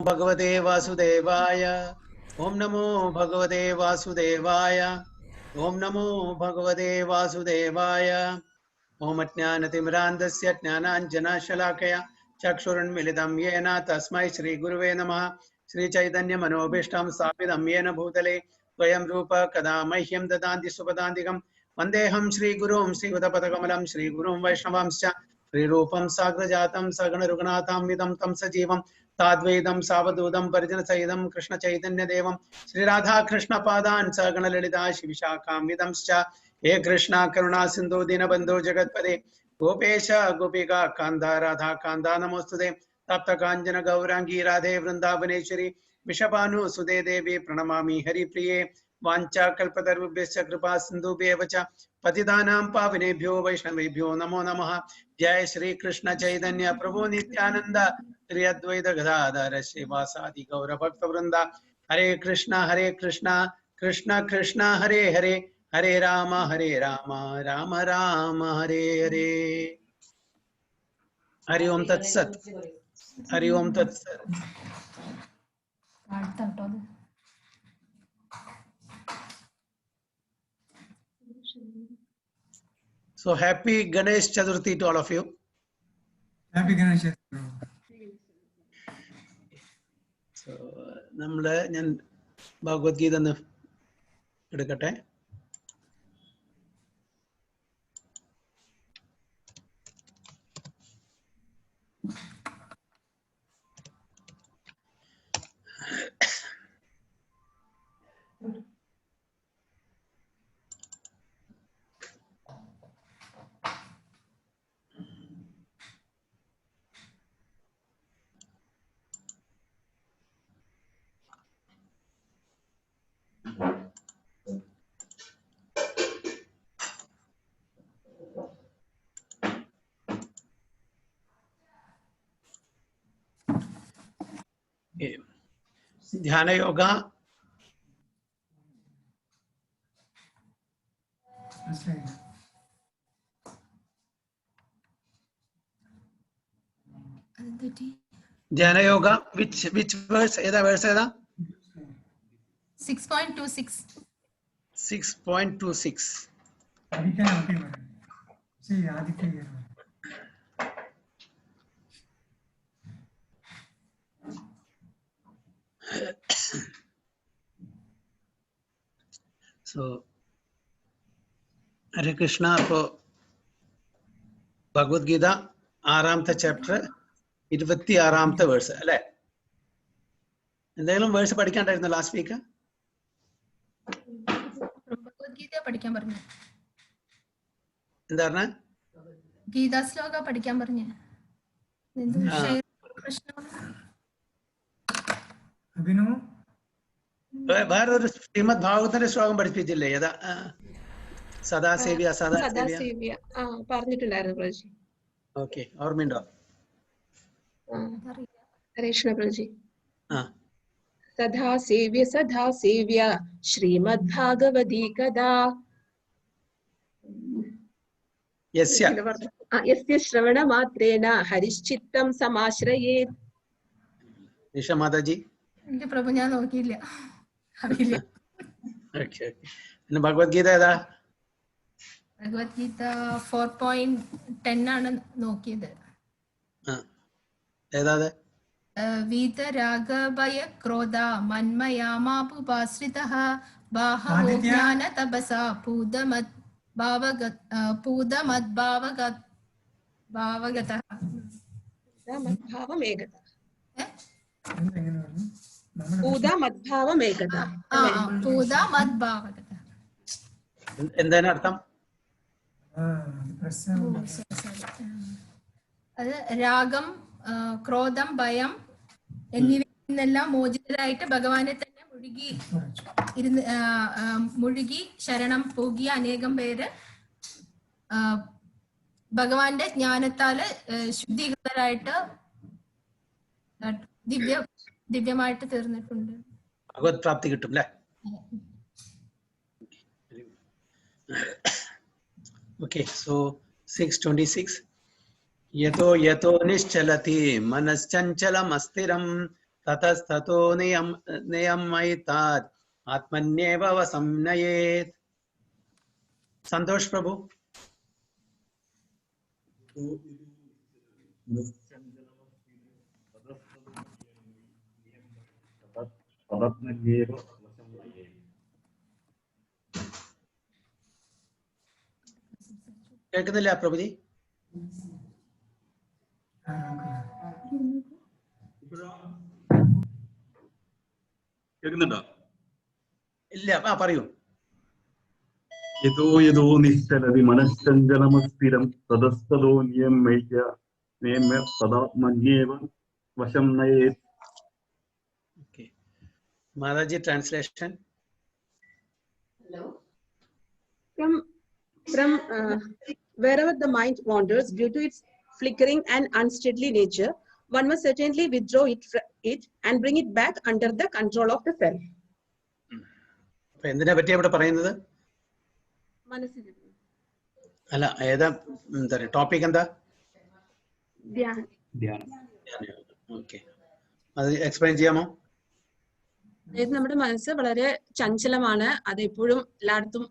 भगवते वासुदेवाय। ओम नमो भगवते वासुदेवाय। ओम नमो भगवते वासुदेवाय। ओम अज्ञानतिमिरान्धस्य ज्ञानाञ्जनशलाकया चक्षुरुन्मिलितं येन तस्मै श्रीगुरुवे नमः। श्रीचैतन्यमनोभीष्टं स्थापितं येन भूतले स्वयं रूप कदा मह्यं ददाति सुपदान्तिकं वन्देऽहं श्रीगुरुं श्रीयुतपदकमलं श्रीगुरुं वैष्णवांश्च श्रीरूपं साग्रजातं सगणरघुनाथान्वितं तं सजीवं साद्वैतं सावधूतं परिजनसहितं कृष्णचैतन्यदेवं श्रीराधाकृष्णपादान् सगणललिता शिविशाखान्वितंश्च हे कृष्णा करुणा सिंधु दीनबंधु जगतपदे गोपेश गोपिका कांदा राधा कांदा नमोस्तुते तप्त कांचन गौरांगी राधे वृंदावनेश्वरी विषभानुसुते देवी प्रणमामि हरिप्रिये वाञ्छा कल्पतरुभ्यश्च कृपा सिन्धुभ्येव च पतितानां पावनेभ्यो वैष्णवेभ्यो नमो नमः। जय श्री कृष्ण चैतन्य प्रभु नित्यानंद श्री अद्वैत गदाधर श्रीवासादि गौर भक्त वृंदा। हरे कृष्णा कृष्ण कृष्ण हरे हरे हरे राम राम राम हरे हरे। हरि ओम तत्सत। हरि ओम तत्सत। So happy Ganesh Chaturthi to all of you. Happy Ganesh Chaturthi. So നമ്മള് ഞാൻ ഭഗവത്ഗീത ഒന്ന് എടുക്കട്ടെ. ध्यान योगा ध्यान योगा which verse ഏതാ verse ഏതാ 6.26 6.26 So Hare Krishna. അപ്പോൾ ഭഗവത്ഗീത 6ാമത്തെ ചാപ്റ്റർ 26ാമത്തെ വേഴ്സ് അല്ലേ? എന്തെങ്കിലും വേഴ്സ് പഠിക്കാണ്ടായിരുന്നു ലാസ്റ്റ് വീക്ക്? ഭഗവത്ഗീത പഠിക്കാൻ പറഞ്ഞു. എന്താ പറഞ്ഞ? ഗീതാ ശ്ലോക പഠിക്കാൻ പറഞ്ഞു. വേറൊരു ശ്രീമദ് ഭാഗവതത്തിന്റെ ശ്ലോകം പഠിപ്പിച്ചില്ലേ? ഏതാ? സദാസേവ്യ സദാസേവ്യ പറഞ്ഞിട്ടുണ്ടായിരുന്നു പ്രജി. ഓക്കെ, ഓർമ്മയുണ്ടോ? ഹരേഷ്ണ പ്രജി. സദാ സേവ്യ ശ്രീമദ് ഭാഗവതി കഥാ യസ്യ ശ്രവണ മാത്രേന ഹരിശ്ചിത്തം സമാശ്രയേത്. നിഷ മാതാജി. എന്റെ പ്രഭു ഞാൻ നോക്കിയില്ല, അറിയില്ല. ഭഗവത്ഗീത ഏതാ? ഭഗവത്ഗീത 4.10 ആണ് നോക്കിയത്. ഏതാ? വീതരാഗഭയ ക്രോധ മന്മയാമാപുപാശ്രിതഃ ബാഹവോ ജ്ഞാന തപസാ പൂതമദ്ഭാവഗതഃ. എന്താണ് അർത്ഥം? അത് രാഗം, ക്രോധം, ഭയം എന്നിവയിൽ നിന്നെല്ലാം മോചിതരായിട്ട് ഭഗവാനെ തന്നെ മുഴുകി ശരണം പോകിയ അനേകം പേര് ഭഗവാന്റെ ജ്ഞാനത്താല് ശുദ്ധീകൃതരായിട്ട് ദിവ്യമായിട്ട് തീർന്നിട്ടുണ്ട്. ഭഗവത് പ്രാപ്തി കിട്ടും അല്ലേ? Okay, so 6:26. यतो यतो निश्चलति मनश्चञ्चलमस्थिरं തതസ്തതോ നിയമയിതാത് ആത്മന്യേവ വസംനയേത്. സന്തോഷ് പ്രഭു. കേൾക്കുന്നില്ല പ്രഭുജി? കേൾക്കുന്നുണ്ടോ? ഇല്ല, പറയൂ. യതോ യതോ നിശ്ചലതി മനശ്ചഞ്ചലമസ്ഥിരം തതസ്തതോ നിയമയ്യ നേമ്യ തദാത്മന്യേവ വശം നയേത്. Mataji, translation. From wherever the mind wanders due to its flickering and unsteady nature, one must certainly withdraw it and bring it back under the control of the self. എന്തിനെ പറ്റി ഇവിടെ പറയുന്നത്? അല്ല, ഏതാ ടോപ്പിക്? എന്താ? ഓക്കെ, അത് എക്സ്പ്ലെയിൻ ചെയ്യാമോ? അതായത് നമ്മുടെ മനസ്സ് വളരെ ചഞ്ചലമാണ്. അത് എപ്പോഴും എല്ലായിടത്തും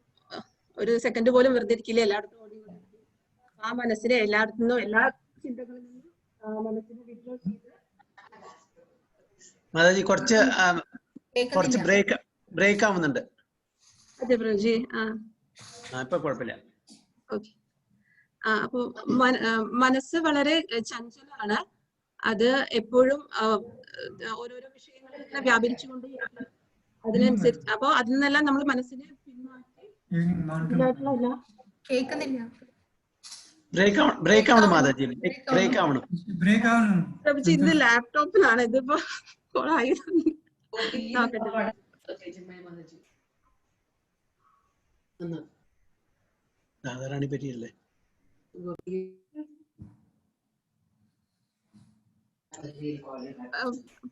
ഒരു സെക്കൻഡ് പോലും വെറുതെ ഇരിക്കില്ല, എല്ലായിടത്തും ഓടി. ആ മനസ്സിനെ എല്ലായിടത്തു നിന്നും എല്ലാ ചിന്തകളിൽ നിന്നും മനസ്സിനെ വിഡ്രോ ചെയ്ത്. മാതാജി, കുറച്ച് ബ്രേക്ക് ആവുന്നുണ്ട്. അതെ പ്രഭുജി. ഇപ്പൊ കുഴപ്പമില്ല. ഓക്കെ. അപ്പൊ മനസ്സ് വളരെ ചഞ്ചലമാണ്. അത് എപ്പോഴും ഓരോരോ വിഷയങ്ങളിൽ വ്യാപരിച്ചുകൊണ്ട് അതിനനുസരിച്ച് അപ്പൊ അതിൽ നിന്നെല്ലാം നമ്മൾ മനസ്സിനെ പിന്മാറ്റി കേൾക്കുന്നില്ല. ബ്രേക്ക് ആവണം മാതാജി, ബ്രേക്ക് ആവണം. പ്രഭുജി, ഇത് ലാപ്ടോപ്പിലാണ്, ഇതിപ്പോ കോളായി. രാധാറാണി പറ്റിയല്ലേ?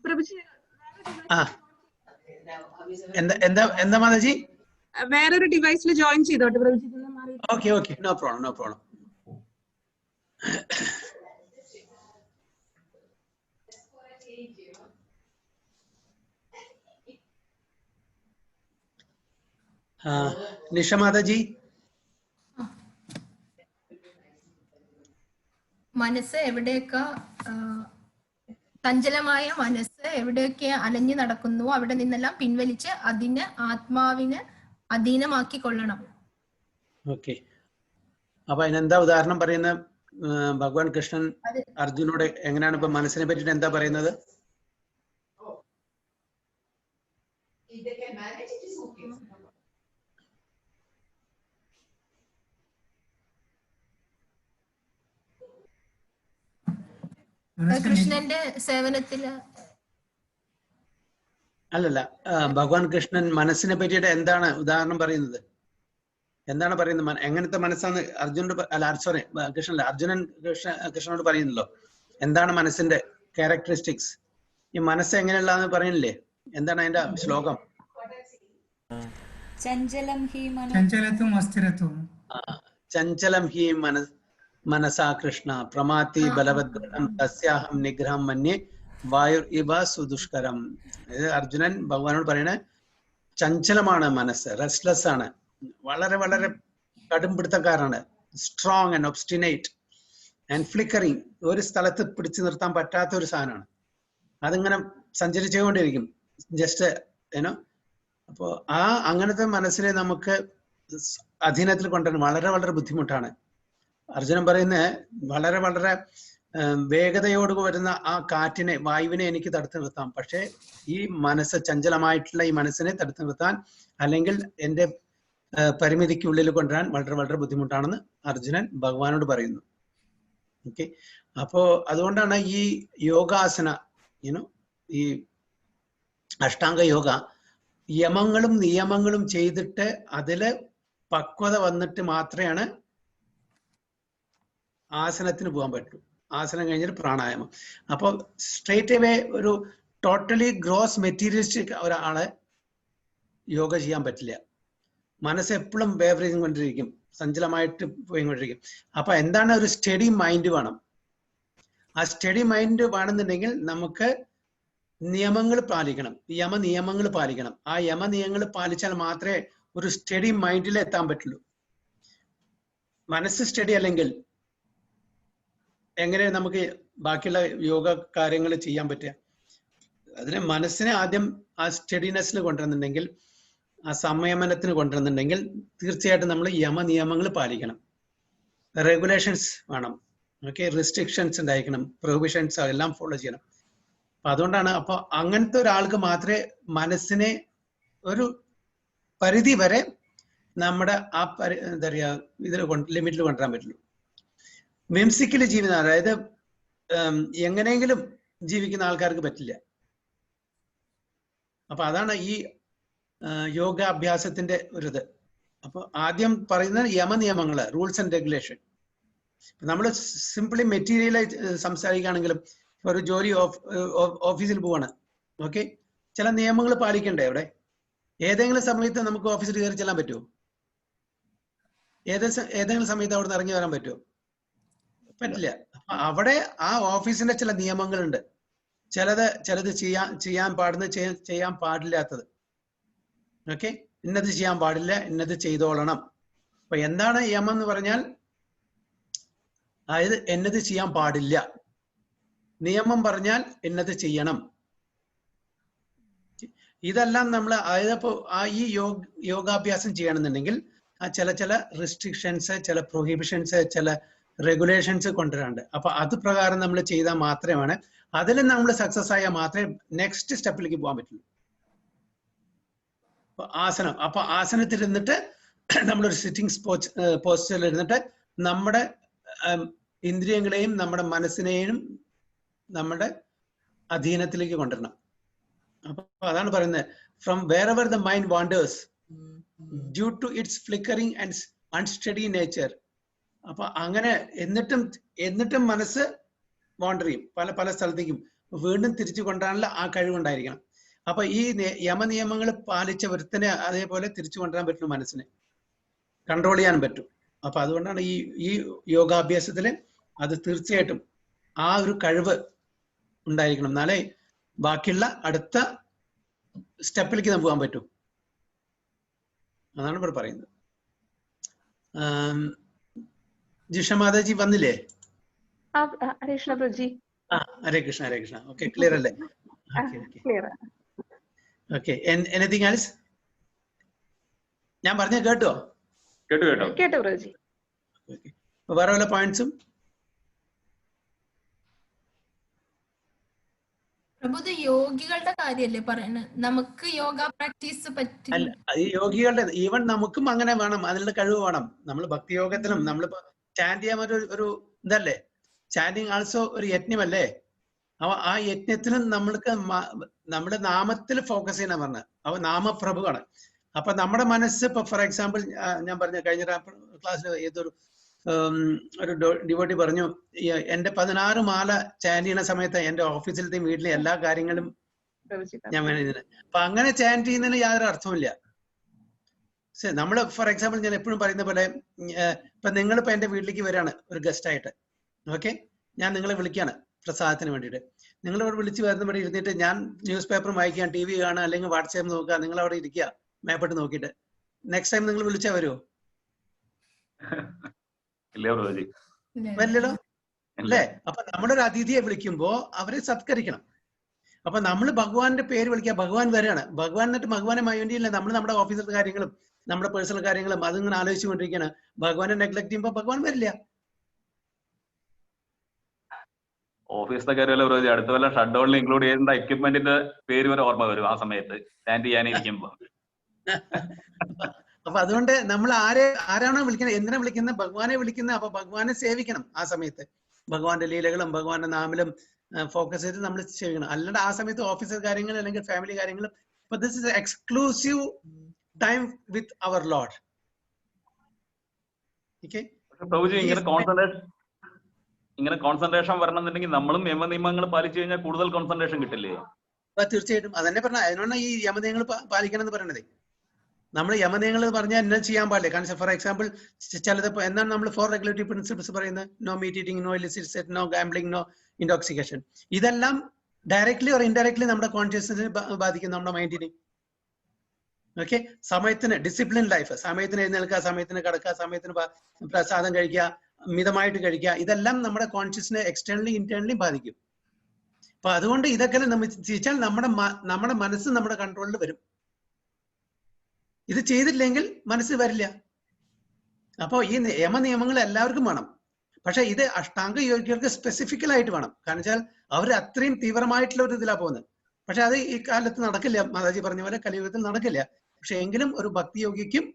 പ്രഭുജി, എന്താ മാതാജി? വേറൊരു ഡിവൈസിൽ ജോയിൻ ചെയ്തോട്ടെ Prabhuji. Okay, no problem. Nisha Mataji. മനസ്സ് എവിടെയൊക്കെ ചഞ്ചലമായ മനസ്സ് എവിടെയൊക്കെ അലഞ്ഞു നടക്കുന്നു അവിടെ നിന്നെല്ലാം പിൻവലിച്ച് അതിന് ആത്മാവിന് അധീനമാക്കി കൊള്ളണം. ഓക്കെ, അപ്പൊ അതിനെന്താ ഉദാഹരണം പറയുന്ന? ഭഗവാൻ കൃഷ്ണൻ അർജുനോട് എങ്ങനെയാണ് ഇപ്പൊ മനസ്സിനെ പറ്റിട്ട് എന്താ പറയുന്നത്? കൃഷ്ണന്റെ സേവനത്തില് അല്ലല്ല, ഭഗവാൻ കൃഷ്ണൻ മനസ്സിനെ പറ്റിയിട്ട് എന്താണ് ഉദാഹരണം പറയുന്നത്? എന്താണ് പറയുന്നത്? എങ്ങനത്തെ മനസ്സാണ് അർജുനോട്, അർജുനൻ കൃഷ്ണനോട് പറയുന്നല്ലോ. എന്താണ് മനസ്സിന്റെ ക്യാരക്ടറിസ്റ്റിക്സ്? ഈ മനസ്സ് എങ്ങനെയുള്ളതെന്ന് പറയുന്നില്ലേ? എന്താണ് അതിന്റെ ശ്ലോകം? ചഞ്ചലം ഹി മനസാ കൃഷ്ണ പ്രമാത്തി ബലവദ്രം തസ്യാഹം നിഗ്രഹം മന്യേ വായുർ ഇവ സുദുഷ്കരം. അർജുനൻ ഭഗവാനോട് പറയണ ചഞ്ചലമാണ് മനസ്സ്, റെസ്റ്റ്ലെസ് ആണ്, വളരെ വളരെ കടുംപിടുത്തക്കാരാണ്, strong and obstinate and flickering. ഒരു സ്ഥലത്ത് പിടിച്ചു നിർത്താൻ പറ്റാത്ത ഒരു സാധനമാണ്. അതിങ്ങനെ സഞ്ചരിച്ചുകൊണ്ടിരിക്കും, ജസ്റ്റ് ഏനോ. അപ്പോ അങ്ങനത്തെ മനസ്സിനെ നമുക്ക് അധീനത്തിൽ കൊണ്ടുവരാൻ വളരെ വളരെ ബുദ്ധിമുട്ടാണ്. അർജുനൻ പറയുന്ന വളരെ വളരെ വേഗതയോട് വരുന്ന ആ കാറ്റിനെ, വായുവിനെ എനിക്ക് തടുത്തു നിർത്താം, പക്ഷെ ഈ മനസ്സ്, ചഞ്ചലമായിട്ടുള്ള ഈ മനസ്സിനെ തടുത്തു നിർത്താൻ അല്ലെങ്കിൽ എൻ്റെ പരിമിതിക്കുള്ളിൽ കൊണ്ടുവരാൻ വളരെ വളരെ ബുദ്ധിമുട്ടാണെന്ന് അർജുനൻ ഭഗവാനോട് പറയുന്നു. ഓക്കെ, അപ്പോ അതുകൊണ്ടാണ് ഈ യോഗാസന, ഈ അഷ്ടാംഗ യോഗ യമങ്ങളും നിയമങ്ങളും ചെയ്തിട്ട് അതില് പക്വത വന്നിട്ട് മാത്രമാണ് ആസനത്തിന് പോകാൻ പറ്റൂ. ആസനം കഴിഞ്ഞിട്ട് പ്രാണായാമം. അപ്പോൾ സ്ട്രേറ്റ് അവേ ഒരു ടോട്ടലി ഗ്രോസ് മെറ്റീരിയലിസ്റ്റിക് ഒരാളെ യോഗ ചെയ്യാൻ പറ്റില്ല. മനസ്സ് എപ്പോഴും വേവർ ചെയ്തുകൊണ്ടിരിക്കും, സഞ്ചലമായിട്ട് പോയിക്കൊണ്ടിരിക്കും. അപ്പൊ എന്താണ്? ഒരു സ്റ്റഡി മൈൻഡ് വേണം. ആ സ്റ്റഡി മൈൻഡ് വേണമെന്നുണ്ടെങ്കിൽ നമുക്ക് നിയമങ്ങൾ പാലിക്കണം, യമനിയമങ്ങൾ പാലിക്കണം. ആ യമനിയമങ്ങൾ പാലിച്ചാൽ മാത്രമേ ഒരു സ്റ്റഡി മൈൻഡിൽ എത്താൻ പറ്റുള്ളൂ. മനസ്സ് സ്റ്റഡി അല്ലെങ്കിൽ എങ്ങനെ നമുക്ക് ബാക്കിയുള്ള യോഗ കാര്യങ്ങൾ ചെയ്യാൻ പറ്റുക? അതിനെ മനസ്സിനെ ആദ്യം ആ സ്റ്റഡിനെസ്സിൽ കൊണ്ടുവരുന്നുണ്ടെങ്കിൽ, ആ സംയമനത്തിന് കൊണ്ടുവരുന്നുണ്ടെങ്കിൽ തീർച്ചയായിട്ടും നമ്മൾ യമനിയമങ്ങൾ പാലിക്കണം. റെഗുലേഷൻസ് വേണം. ഓക്കെ, റെസ്ട്രിക്ഷൻസ് ഉണ്ടായിരിക്കണം, പ്രൊഹിബിഷൻസ് എല്ലാം ഫോളോ ചെയ്യണം. അപ്പൊ അതുകൊണ്ടാണ്, അപ്പൊ അങ്ങനത്തെ ഒരാൾക്ക് മാത്രമേ മനസ്സിനെ ഒരു പരിധി വരെ നമ്മുടെ ആ എന്താ പറയാ ഇതിൽ ലിമിറ്റിൽ കൊണ്ടുവരാൻ പറ്റുള്ളൂ. വിംസിക്കലി ജീവിതം, അതായത് എങ്ങനെയെങ്കിലും ജീവിക്കുന്ന ആൾക്കാർക്ക് പറ്റില്ല. അപ്പൊ അതാണ് ഈ യോഗാഭ്യാസത്തിന്റെ ഒരു ഇത്. അപ്പൊ ആദ്യം പറയുന്നത് യമനിയമങ്ങള്, റൂൾസ് ആൻഡ് റെഗുലേഷൻ. നമ്മൾ സിംപിളി മെറ്റീരിയലായി സംസാരിക്കുകയാണെങ്കിലും, ഒരു ജോലി ഓഫീസിൽ പോവാണ്, ഓക്കെ, ചില നിയമങ്ങൾ പാലിക്കണ്ടേ അവിടെ? ഏതെങ്കിലും സമയത്ത് നമുക്ക് ഓഫീസിൽ കയറി ചെല്ലാൻ പറ്റുമോ? ഏതെങ്കിലും സമയത്ത് അവിടെ നിന്ന് ഇറങ്ങി വരാൻ പറ്റുമോ? പറ്റില്ല. അപ്പൊ അവിടെ ആ ഓഫീസിന്റെ ചില നിയമങ്ങളുണ്ട്. ചിലത് ചെയ്യാൻ പാടുന്നത്, ചെയ്യാൻ പാടില്ലാത്തത്. ഓക്കെ, ഇന്നത് ചെയ്യാൻ പാടില്ല, ഇന്നത് ചെയ്തോളണം. അപ്പൊ എന്താണ് യമം എന്ന് പറഞ്ഞാൽ, അതായത് എന്നത് ചെയ്യാൻ പാടില്ല. നിയമം പറഞ്ഞാൽ എന്നത് ചെയ്യണം. ഇതെല്ലാം നമ്മൾ, അതായത് ഇപ്പോ ഈ യോഗാഭ്യാസം ചെയ്യണമെന്നുണ്ടെങ്കിൽ ആ ചില റെസ്ട്രിക്ഷൻസ്, ചില പ്രൊഹിബിഷൻസ്, ചില റെഗുലേഷൻസ് കൊണ്ടുവരാണ്ട്. അപ്പൊ അത് പ്രകാരം നമ്മൾ ചെയ്താൽ മാത്രമാണ്, അതിൽ നമ്മൾ സക്സസ് ആയാൽ മാത്രമേ നെക്സ്റ്റ് സ്റ്റെപ്പിലേക്ക് പോകാൻ പറ്റുള്ളൂ. ആസനം, അപ്പൊ ആസനത്തിൽ ഇരുന്നിട്ട് നമ്മളൊരു സിറ്റിംഗ് പോസ്റ്ററിൽ ഇരുന്നിട്ട് നമ്മുടെ ഇന്ദ്രിയങ്ങളെയും നമ്മുടെ മനസ്സിനെയും നമ്മുടെ അധീനത്തിലേക്ക് കൊണ്ടുവരണം. അപ്പൊ അതാണ് പറയുന്നത്, from wherever the mind wanders due to its flickering and unsteady nature. അപ്പൊ അങ്ങനെ എന്നിട്ടും മനസ്സ് വാണ്ടർ ചെയ്യും പല സ്ഥലത്തേക്കും. വീണ്ടും തിരിച്ചു കൊണ്ടുവരാനുള്ള ആ കഴിവുണ്ടായിരിക്കണം. അപ്പൊ ഈ യമനിയമങ്ങൾ പാലിച്ച ഒരുത്തനെ അതേപോലെ തിരിച്ചു കൊണ്ടുവരാൻ പറ്റും, മനസ്സിനെ കൺട്രോൾ ചെയ്യാൻ പറ്റും. അപ്പൊ അതുകൊണ്ടാണ് ഈ യോഗാഭ്യാസത്തില് അത് തീർച്ചയായിട്ടും ആ ഒരു കഴിവ് ഉണ്ടായിരിക്കണം, എന്നാലേ ബാക്കിയുള്ള അടുത്ത സ്റ്റെപ്പിലേക്ക് നമുക്ക് പോകാൻ പറ്റും. അതാണ് ഇവിടെ പറയുന്നത്. ജിഷ മാതാജി വന്നില്ലേ? ഹരേ കൃഷ്ണ പ്രഭുജി. ഹരേ കൃഷ്ണ, ഹരേ കൃഷ്ണ. ഓക്കെ, ക്ലിയർ അല്ലേ? Okay, anything else? ഞാൻ പറഞ്ഞ കേട്ടോ? കേട്ടോ പ്രഭുജി. വേറെ വല്ല പോയിന്റ്സും? പ്രഭു, യോഗികളുടെ കാര്യല്ലേ പറയുന്നത്? നമുക്ക് യോഗ പ്രാക്ടീസ് പറ്റില്ല. ഈ യോഗികളുടെ ഈവൻ നമുക്കും അങ്ങനെ വേണം, അതിനുള്ള കഴിവ് വേണം. നമ്മൾ ഭക്തിയോഗത്തിലും നമ്മളിപ്പോ ചാൻഡ് ചെയ്യാൻ ഒരു ഇതല്ലേ, ചാൻഡിങ് ആൾസോ ഒരു യജ്ഞമല്ലേ? അവ ആ യജ്ഞത്തിനും നമ്മൾക്ക് നമ്മുടെ നാമത്തിൽ ഫോക്കസ് ചെയ്യണം പറഞ്ഞ അവ നാമപ്രഭുവാണ്. അപ്പൊ നമ്മുടെ മനസ്സ് ഇപ്പൊ ഫോർ എക്സാമ്പിൾ ഞാൻ പറഞ്ഞ കഴിഞ്ഞ ക്ലാസ്സിൽ ഏതൊരു ഡിവോട്ടി പറഞ്ഞു, എന്റെ 16 മാല ചാൻഡ് ചെയ്യുന്ന സമയത്ത് എന്റെ ഓഫീസിലത്തെയും വീട്ടിലെ എല്ലാ കാര്യങ്ങളും ഞാൻ വേണം. അപ്പൊ അങ്ങനെ ചാൻഡ് ചെയ്യുന്നതിന് യാതൊരു അർത്ഥമില്ല. നമ്മള് ഫോർ എക്സാമ്പിൾ ഞാൻ എപ്പോഴും പറയുന്ന പോലെ, ഇപ്പൊ നിങ്ങളിപ്പോ എന്റെ വീട്ടിലേക്ക് വരികയാണ് ഒരു ഗസ്റ്റ് ആയിട്ട്, ഓക്കെ, ഞാൻ നിങ്ങളെ വിളിക്കുകയാണ് പ്രസാദത്തിന് വേണ്ടിയിട്ട്. നിങ്ങൾ ഇവിടെ വിളിച്ച് വരുന്നവിടെ ഇരുന്നിട്ട് ഞാൻ ന്യൂസ് പേപ്പർ വായിക്കുക, TV കാണുക, അല്ലെങ്കിൽ വാട്സാപ്പ് നോക്കുക, നിങ്ങൾ അവിടെ ഇരിക്കുക മേപ്പിട്ട് നോക്കിയിട്ട്. നെക്സ്റ്റ് ടൈം നിങ്ങൾ വിളിച്ചാൽ വരുമോ? വരില്ലല്ലോ അല്ലേ? അപ്പൊ നമ്മളൊരു അതിഥിയെ വിളിക്കുമ്പോ അവരെ സത്കരിക്കണം. അപ്പൊ നമ്മൾ ഭഗവാന്റെ പേര് വിളിക്കുക, ഭഗവാൻ വരികയാണ്, ഭഗവാൻ എന്നിട്ട് ഭഗവാനെ വേണ്ടിയില്ല നമ്മൾ നമ്മുടെ ഓഫീസിലെ കാര്യങ്ങളും നമ്മുടെ പേഴ്സണൽ കാര്യങ്ങളും അതിങ്ങനെ ആലോചിച്ചുകൊണ്ടിരിക്കുകയാണ്. ഭഗവാനെ നെഗ്ലക്ട് ചെയ്യുമ്പോ ഭഗവാൻ വരില്ല. ഓഫീസിലെ കാര്യമല്ല, അടുത്ത വല്ല ഷട്ട് ഡൗണിൽ ഇൻക്ലൂഡ് ചെയ്യേണ്ട എക്യുപ്മെന്റിന്റെ പേര് വരെ ഓർമ്മ വരും ആ സമയത്ത് സ്റ്റാൻഡ് ചെയ്യാനിരിക്കുമ്പോ. അപ്പൊ അതുകൊണ്ട് നമ്മൾ ആരാണോ വിളിക്കുന്നത്, എന്തിനാ വിളിക്കുന്നത്? ഭഗവാനെ വിളിക്കുന്നത്. അപ്പൊ ഭഗവാനെ സേവിക്കണം ആ സമയത്ത്. ഭഗവാന്റെ ലീലകളും ഭഗവാന്റെ നാമിലും ഫോക്കസ് ചെയ്ത് നമ്മൾ സേവിക്കണം. അല്ലാണ്ട് ആ സമയത്ത് ഓഫീസർ കാര്യങ്ങൾ അല്ലെങ്കിൽ ഫാമിലി കാര്യങ്ങളും. അപ്പൊ this is exclusive time with our lord. ഇങ്ങനെ കോൺസെൻട്രേഷൻ വരണമെന്നുണ്ടെങ്കിൽ നമ്മളും യമനിയമങ്ങൾ പാലിച്ചു കഴിഞ്ഞാൽ കൂടുതൽ കോൺസെൻട്രേഷൻ കിട്ടില്ലേ? തീർച്ചയായിട്ടും അതന്നെ പറഞ്ഞ, അതിനാണ് ഈ യമനിയമങ്ങൾ പാലിക്കണം എന്ന് പറയണത്. നമ്മൾ യമനിയമങ്ങൾ പറഞ്ഞാൽ എന്നെ ചെയ്യാൻ പാടില്ല. കാരണം ഫോർ എക്സാമ്പിൾ ചിലത് എന്നാണ് നമ്മൾ 4 റെഗുലേറ്ററി പ്രിൻസിപ്പിൾസ് പറയുന്നത്? No meat eating, no illicit sex, no gambling, no intoxication. ഇതെല്ലാം ഡയറക്ട്ലി ഓർ ഇൻഡയറക്ട്ലി നമ്മുടെ കോൺഷ്യസ്നസിനെ ബാധിക്കും, നമ്മുടെ മൈൻഡിനെ. ഓക്കെ, സമയത്തിന് ഡിസിപ്ലിൻ ലൈഫ്, സമയത്തിന് എഴുന്നേൽക്കുക, സമയത്തിന് കിടക്കുക, സമയത്തിന് പ്രസാദം കഴിക്കുക, മിതമായിട്ട് കഴിക്കുക, ഇതെല്ലാം നമ്മുടെ കോൺഷ്യസിനെ എക്സ്റ്റേണലി ഇന്റേണലി ബാധിക്കും. അപ്പൊ അതുകൊണ്ട് ഇതൊക്കെ നമ്മൾ ചെയ്യിച്ചാൽ നമ്മുടെ മനസ്സ് നമ്മുടെ കൺട്രോളിൽ വരും. ഇത് ചെയ്തില്ലെങ്കിൽ മനസ്സ് വരില്ല. അപ്പോൾ ഈ നിയമങ്ങൾ എല്ലാവർക്കും വേണം. പക്ഷെ ഇത് അഷ്ടാംഗ യോഗികൾക്ക് സ്പെസിഫിക്കലായിട്ട് വേണം. കാരണം വെച്ചാൽ അവർ അത്രയും തീവ്രമായിട്ടുള്ള ഒരു ഇതിലാണ് പോകുന്നത്. പക്ഷെ അത് ഈ കാലത്ത് നടക്കില്ല, മാതാജി പറഞ്ഞ പോലെ കലിയുഗത്തിൽ നടക്കില്ല. പക്ഷെ എങ്കിലും ഒരു ഭക്തിയോഗിക്കും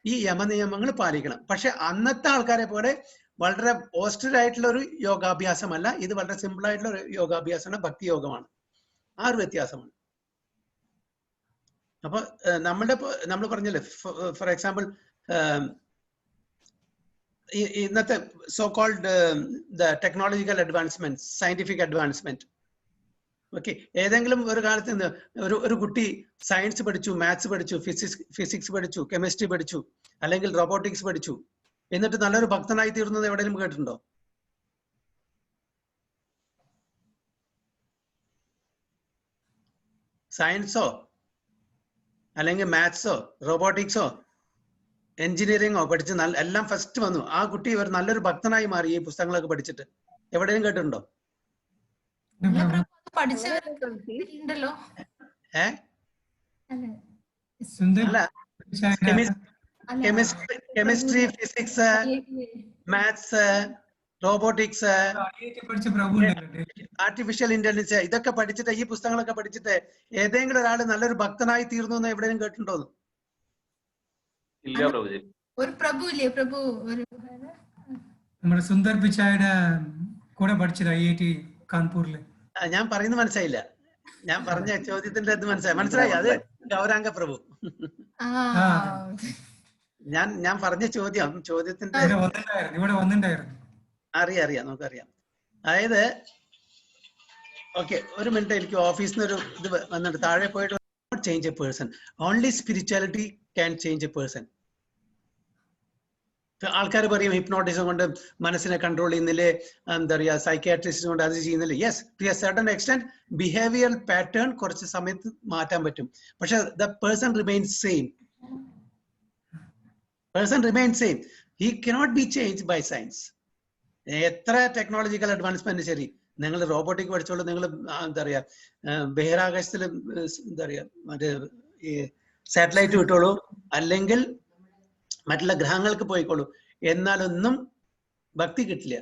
ഈ യമനിയമങ്ങൾ പാലിക്കണം. പക്ഷെ അന്നത്തെ ആൾക്കാരെ പോലെ വളരെ പോസ്റ്റഡ് ആയിട്ടുള്ള ഒരു യോഗാഭ്യാസമല്ല ഇത്. വളരെ സിമ്പിൾ ആയിട്ടുള്ള ഒരു യോഗാഭ്യാസമാണ്, ഭക്തി യോഗമാണ്. ആ ഒരു വ്യത്യാസമാണ്. അപ്പൊ നമ്മൾ പറഞ്ഞല്ലേ, ഫോർ എക്സാമ്പിൾ ഇന്നത്തെ so called technological advancement, scientific advancement. Okay, ഏതെങ്കിലും ഒരു കാലത്ത് നിന്ന് ഒരു കുട്ടി സയൻസ് പഠിച്ചു, മാത്സ് പഠിച്ചു, ഫിസിക്സ് പഠിച്ചു, കെമിസ്ട്രി പഠിച്ചു, അല്ലെങ്കിൽ റോബോട്ടിക്സ് പഠിച്ചു, എന്നിട്ട് നല്ലൊരു ഭക്തനായി തീർന്നത് എവിടെയും കേട്ടിട്ടുണ്ടോ? സയൻസോ അല്ലെങ്കിൽ മാത്സോ റോബോട്ടിക്സോ എഞ്ചിനീയറിംഗോ പഠിച്ച് എല്ലാം ഫസ്റ്റ് വന്നു. ആ കുട്ടി ഒരു നല്ലൊരു ഭക്തനായി മാറി ഈ പുസ്തകങ്ങളൊക്കെ പഠിച്ചിട്ട്. എവിടെയും കേട്ടിട്ടുണ്ടോ? പഠിച്ചവരുണ്ടല്ലോ. Chemistry, physics, maths, robotics, artificial intelligence, ഇതൊക്കെ പഠിച്ചിട്ട് ഈ പുസ്തകങ്ങളൊക്കെ പഠിച്ചിട്ട് ഏതെങ്കിലും ഒരാൾ നല്ലൊരു ഭക്തനായി തീർന്നു എന്ന് എവിടെയും കേട്ടിട്ടുണ്ടോ? ഇല്ല പ്രഭുജി. ഒരു പ്രഭു ഇല്ലേ, പ്രഭു നമ്മുടെ സുന്ദർ പിച്ചായുടെ കൂടെ പഠിച്ചത് IIT കാൺപൂരില്. ഞാൻ പറയുന്നത് മനസ്സിലായില്ല. ഞാൻ പറഞ്ഞ ചോദ്യത്തിന്റെ അത് മനസ്സിലായി. അത് ഗൗരാംഗ പ്രഭു. ഞാൻ പറഞ്ഞ ചോദ്യത്തിന്റെ ഇവിടെ വന്നിട്ടുണ്ടായിരുന്നു. അറിയാം, നമുക്കറിയാം. അതായത് ഓക്കെ, ഒരു മിനിറ്റ്, എനിക്ക് ഓഫീസിൽ നിന്ന് ഒരു ഇത് വന്നിട്ട് താഴെ പോയിട്ട് change A person. Only spirituality can change A person. ആൾക്കാർ പറയും ഹിപ്നോട്ടിസം കൊണ്ട് മനസ്സിനെ കൺട്രോൾ ചെയ്യുന്നില്ലേ, എന്താ പറയുക, സൈക്യാട്രിസ്റ്റ് കൊണ്ട് അത് ചെയ്യുന്നില്ലേ. Yes, to a certain extent behavioural pattern കുറച്ച് സമയത്ത് മാറ്റാൻ പറ്റും. പക്ഷെ the person remains same. Person remains same. He cannot be change by science. എത്ര ടെക്നോളജിക്കൽ അഡ്വാൻസ്മെന്റ് ശരി, നിങ്ങൾ റോബോട്ടിക് പഠിച്ചോളൂ, നിങ്ങൾ എന്താ പറയാ ബഹിരാകാശത്തിൽ എന്താ പറയാ മറ്റേ ഈ സാറ്റലൈറ്റ് വിട്ടോളൂ, അല്ലെങ്കിൽ മറ്റുള്ള ഗ്രഹങ്ങൾക്ക് പോയിക്കോളൂ, എന്നാലൊന്നും ഭക്തി കിട്ടില്ല.